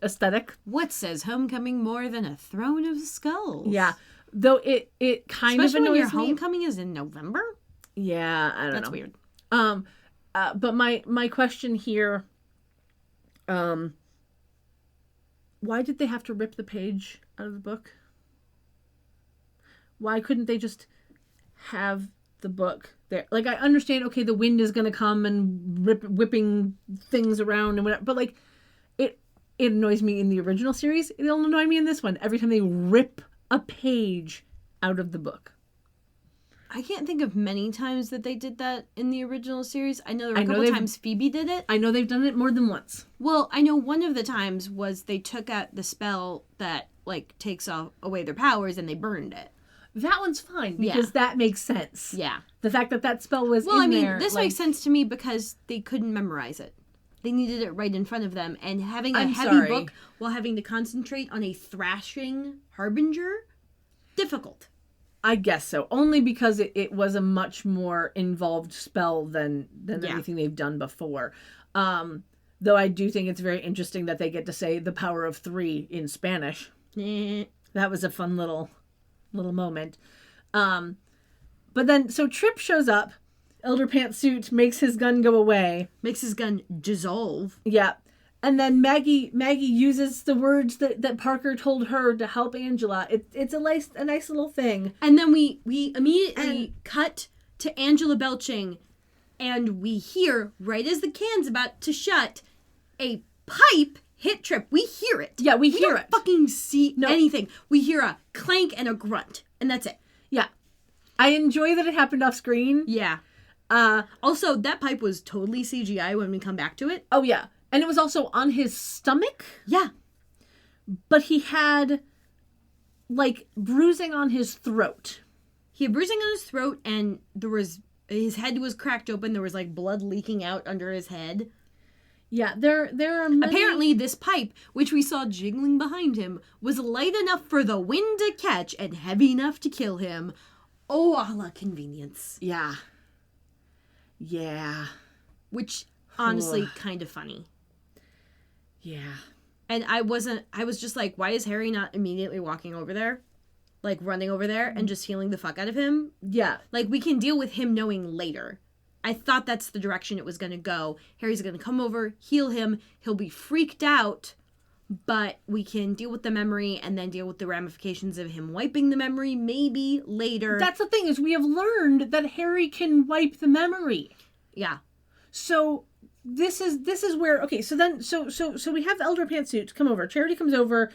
aesthetic. What says homecoming more than a throne of skulls? Yeah. Though it kind Especially of annoys when your me. homecoming is in November? Yeah, I don't know. That's weird. But my question here, why did they have to rip the page out of the book? Why couldn't they just have the book there? Like, I understand, okay, the wind is going to come and whipping things around and whatever, but like, it annoys me in the original series. It'll annoy me in this one every time they rip a page out of the book. I can't think of many times that they did that in the original series. I know there were a couple times Phoebe did it. I know they've done it more than once. Well, I know one of the times was they took out the spell that, like, takes away their powers and they burned it. That one's fine because that makes sense. Yeah. The fact that spell was well, in there. Well, I mean, this makes sense to me because they couldn't memorize it. They needed it right in front of them. And having a heavy book while having to concentrate on a thrashing harbinger, difficult. I guess so. Only because it was a much more involved spell than anything they've done before. Though I do think it's very interesting that they get to say the power of 3 in Spanish. That was a fun little moment. But then, so Trip shows up. Elder Pantsuit makes his gun go away. Makes his gun dissolve. Yeah. And then Maggie uses the words that Parker told her to help Angela. It's a nice little thing. And then we immediately cut to Angela belching, and we hear, right as the can's about to shut, a pipe hit Trip. We hear it. Yeah, we hear don't it. Fucking see anything. We hear a clank and a grunt, and that's it. Yeah. I enjoy that it happened off screen. Yeah. Also, that pipe was totally CGI when we come back to it. Oh, yeah. And it was also on his stomach. Yeah. But he had, like, bruising on his throat. He had bruising on his throat, and his head was cracked open. There was, like, blood leaking out under his head. Yeah, there are many... Apparently, this pipe, which we saw jiggling behind him, was light enough for the wind to catch and heavy enough to kill him. Oh, a la convenience. Yeah. Yeah. Which, honestly, kind of funny. Yeah. And I was just like, why is Harry not immediately walking over there? Like, running over there and just healing the fuck out of him? Yeah. Like, we can deal with him knowing later. I thought that's the direction it was going to go. Harry's going to come over, heal him. He'll be freaked out, but we can deal with the memory and then deal with the ramifications of him wiping the memory maybe later. That's the thing, is we have learned that Harry can wipe the memory. Yeah. So this is where, okay, so then so we have Elder Pantsuit come over. Charity comes over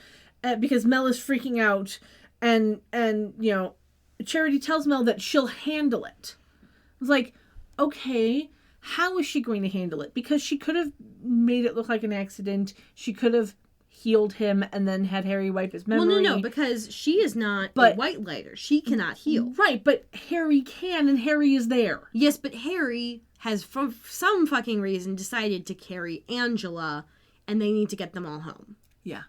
because Mel is freaking out, and Charity tells Mel that she'll handle it. It's like, okay, how is she going to handle it? Because she could have made it look like an accident. She could have healed him and then had Harry wipe his memory. Well, no, because she is not a white lighter. She cannot heal. Right, but Harry can, and Harry is there. Yes, but Harry has, for some fucking reason, decided to carry Angela, and they need to get them all home. Yeah.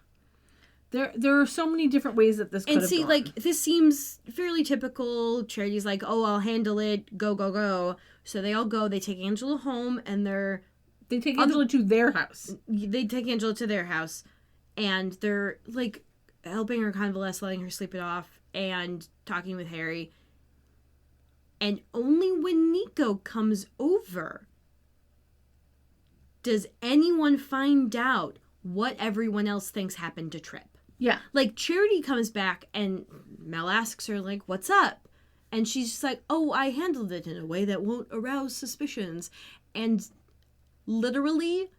There are so many different ways that this could have gone. Like, this seems fairly typical. Charity's like, oh, I'll handle it. Go, go, go. So they all go. They take Angela home, and they take Angela to their house. They take Angela to their house, and they're, like, helping her convalesce, letting her sleep it off, and talking with Harry. And only when Nico comes over does anyone find out what everyone else thinks happened to Trip. Yeah. Like, Charity comes back, and Mel asks her, like, what's up? And she's just like, oh, I handled it in a way that won't arouse suspicions. And literally,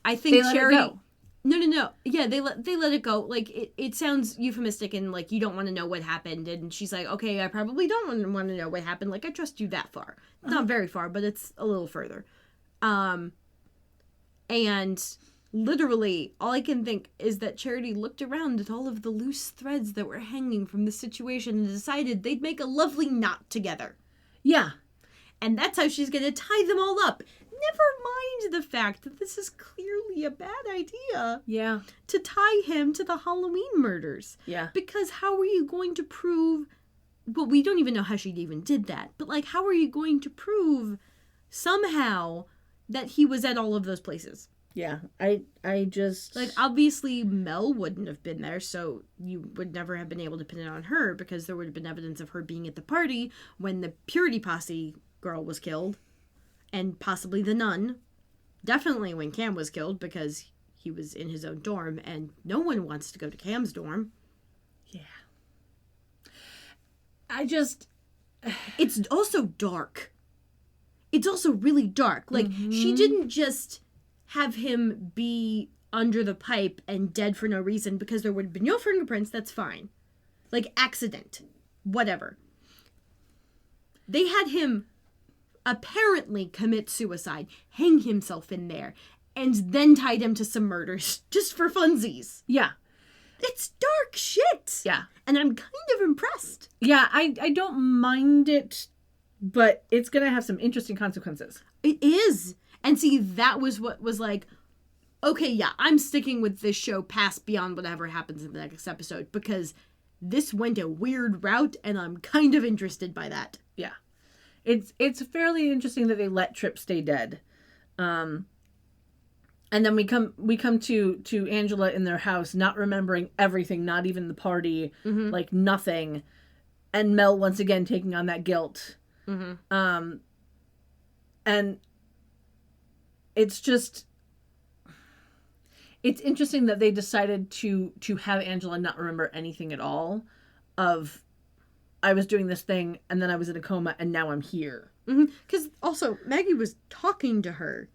I think Charity... No. Yeah, they let it go. Like, it sounds euphemistic and, like, you don't want to know what happened. And she's like, okay, I probably don't want to know what happened. Like, I trust you that far. Not very far, but it's a little further. And literally, all I can think is that Charity looked around at all of the loose threads that were hanging from the situation and decided they'd make a lovely knot together. Yeah. And that's how she's going to tie them all up. Never mind the fact that this is clearly a bad idea. Yeah. To tie him to the Halloween murders. Yeah. Because how are you going to prove... Well, we don't even know how she even did that. But, like, how are you going to prove somehow that he was at all of those places? Yeah. I just... Like, obviously, Mel wouldn't have been there, so you would never have been able to pin it on her because there would have been evidence of her being at the party when the Purity Posse girl was killed. And possibly the nun. Definitely when Cam was killed because he was in his own dorm and no one wants to go to Cam's dorm. Yeah. I just... It's also dark. It's also really dark. Like, she didn't just have him be under the pipe and dead for no reason because there would have been no fingerprints. That's fine. Like, accident. Whatever. They had him apparently commit suicide, hang himself in there, and then tied him to some murders just for funsies. Yeah. It's dark shit. Yeah. And I'm kind of impressed. Yeah, I don't mind it, but it's going to have some interesting consequences. It is. And see, that was what was like, okay, yeah, I'm sticking with this show past beyond whatever happens in the next episode because this went a weird route and I'm kind of interested by that. Yeah. It's fairly interesting that they let Tripp stay dead. And then we come to Angela in their house, not remembering everything, not even the party, like nothing. And Mel once again taking on that guilt. And it's just, it's interesting that they decided to have Angela not remember anything at all of, I was doing this thing, and then I was in a coma, and now I'm here. Because also, Maggie was talking to her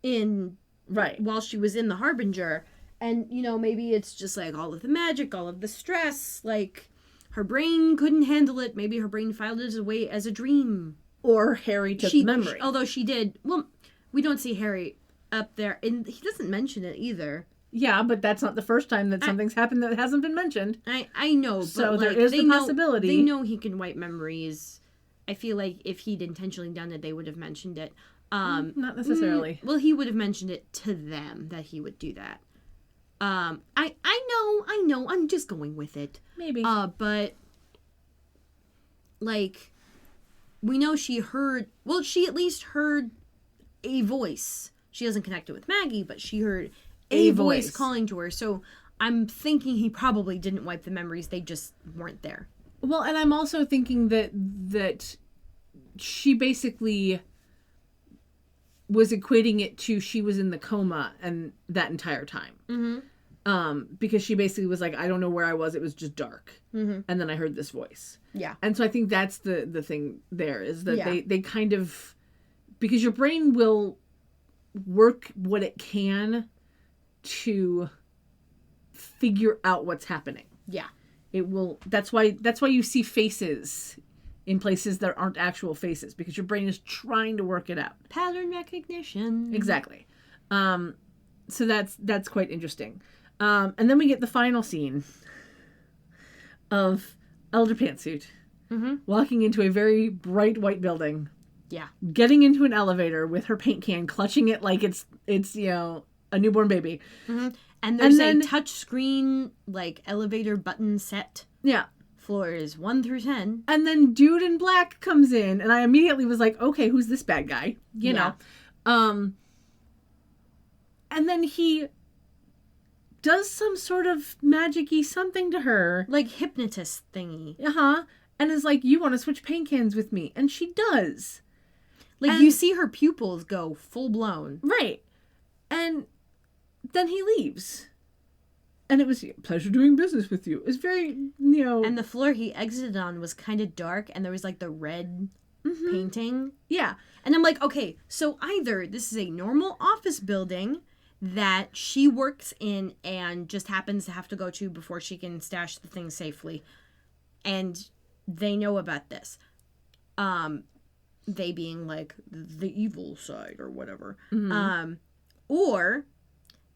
while she was in the Harbinger, and, you know, maybe it's just, like, all of the magic, all of the stress, like, her brain couldn't handle it, maybe her brain filed it away as a dream. Or Harry took the memory. Although she did, well, we don't see Harry up there, and he doesn't mention it either. Yeah, but that's not the first time that something's happened that hasn't been mentioned. I know, but so like, there is the possibility. They know he can wipe memories. I feel like if he'd intentionally done it, they would have mentioned it. Not necessarily. Well, he would have mentioned it to them that he would do that. I know. I'm just going with it. Maybe. But like, we know she heard. Well, she at least heard a voice. She doesn't connect it with Maggie, but she heard a voice calling to her. So I'm thinking he probably didn't wipe the memories. They just weren't there. Well, and I'm also thinking that she basically was equating it to she was in the coma and that entire time. Because she basically was like, I don't know where I was. It was just dark. And then I heard this voice. Yeah. And so I think that's the thing there is that they kind of, because your brain will work what it can to figure out what's happening. Yeah. It will, that's why you see faces in places that aren't actual faces, because your brain is trying to work it out. Pattern recognition. Exactly. So that's quite interesting. And then we get the final scene of Elder Pantsuit walking into a very bright white building. Yeah. Getting into an elevator with her paint can, clutching it like it's you know, a newborn baby. And there's a touch screen, like, elevator button set. Yeah. Floors 1 through 10. And then Dude in Black comes in, and I immediately was like, okay, who's this bad guy? You know? And then he does some sort of magic-y something to her. Like, hypnotist thingy. And is like, you want to switch paint cans with me. And she does. Like, you see her pupils go full blown. Right. And then he leaves. And it was a pleasure doing business with you. It's very, you know. And the floor he exited on was kind of dark, and there was, like, the red painting. Yeah. And I'm like, okay, so either this is a normal office building that she works in and just happens to have to go to before she can stash the things safely. And they know about this. They being like the evil side or whatever. Mm-hmm. Or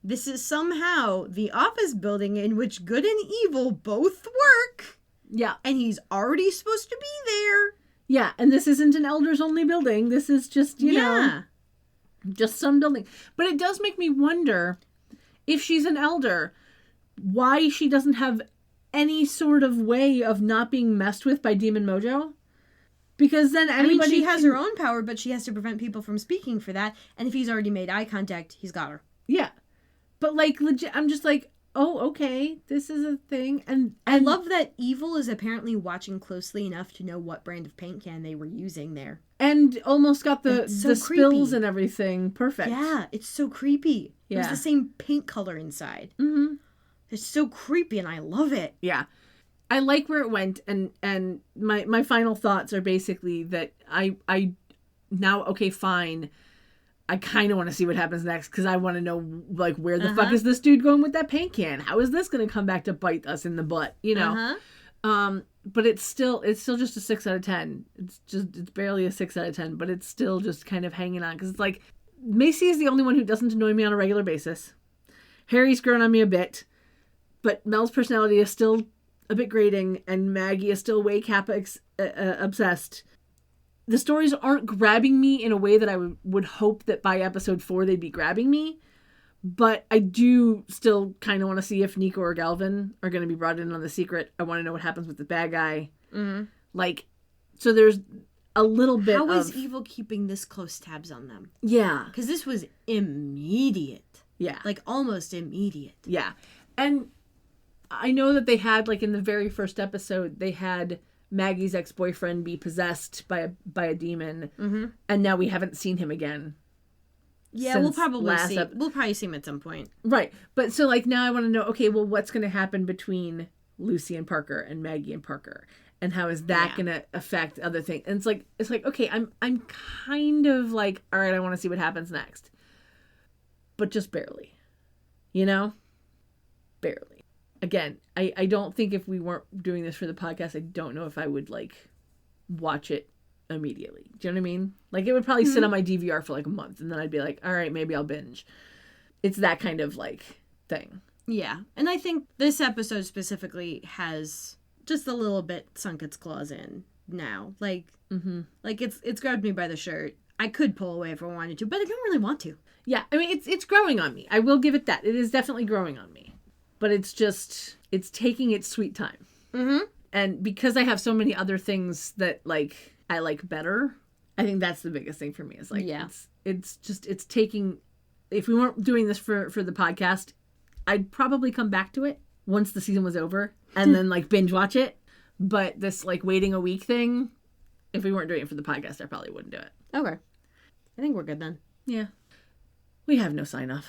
this is somehow the office building in which good and evil both work. Yeah. And he's already supposed to be there. Yeah, and this isn't an elders only building. This is just, you know, just some building. But it does make me wonder, if she's an elder, why she doesn't have any sort of way of not being messed with by Demon Mojo. Because then anybody she has her own power, but she has to prevent people from speaking for that. And if he's already made eye contact, he's got her. Yeah. But like, legit, I'm just like, oh, okay, this is a thing. And I love that evil is apparently watching closely enough to know what brand of paint can they were using there. And almost got the spills creepy. And everything perfect. Yeah, it's so creepy. Yeah. It was the same paint color inside. Mm-hmm. It's so creepy and I love it. Yeah. I like where it went, and my final thoughts are basically that I now, okay, fine, I kind of want to see what happens next, because I want to know, like, where the fuck is this dude going with that paint can? How is this going to come back to bite us in the butt, you know? But it's still just a 6 out of 10. It's barely a 6 out of 10, but it's still just kind of hanging on, because it's like, Macy is the only one who doesn't annoy me on a regular basis. Harry's grown on me a bit, but Mel's personality is still a bit grating, and Maggie is still way Kappa obsessed. The stories aren't grabbing me in a way that I would hope that by episode 4 they'd be grabbing me, but I do still kind of want to see if Nico or Galvin are going to be brought in on the secret. I want to know what happens with the bad guy. Mm-hmm. Like, so there's a little bit How is evil keeping this close tabs on them? Yeah. Because this was immediate. Yeah. Like, almost immediate. Yeah. And I know that they had, like, in the very first episode, they had Maggie's ex-boyfriend be possessed by a demon, and now we haven't seen him again. Yeah, we'll probably see him at some point. Right. But so, like, now I want to know, okay, well, what's going to happen between Lucy and Parker and Maggie and Parker? And how is that going to affect other things? And it's like, okay, I'm kind of like, all right, I want to see what happens next. But just barely. You know? Barely. Again, I don't think if we weren't doing this for the podcast, I don't know if I would, like, watch it immediately. Do you know what I mean? Like, it would probably sit on my DVR for, like, a month, and then I'd be like, all right, maybe I'll binge. It's that kind of, like, thing. Yeah. And I think this episode specifically has just a little bit sunk its claws in now. Like, like it's grabbed me by the shirt. I could pull away if I wanted to, but I don't really want to. Yeah, I mean, it's growing on me. I will give it that. It is definitely growing on me. But it's taking its sweet time. Mm-hmm. And because I have so many other things that, like, I like better, I think that's the biggest thing for me. Is like, it's taking, if we weren't doing this for the podcast, I'd probably come back to it once the season was over and then, like, binge watch it. But this, like, waiting a week thing, if we weren't doing it for the podcast, I probably wouldn't do it. Okay. I think we're good then. Yeah. We have no sign off.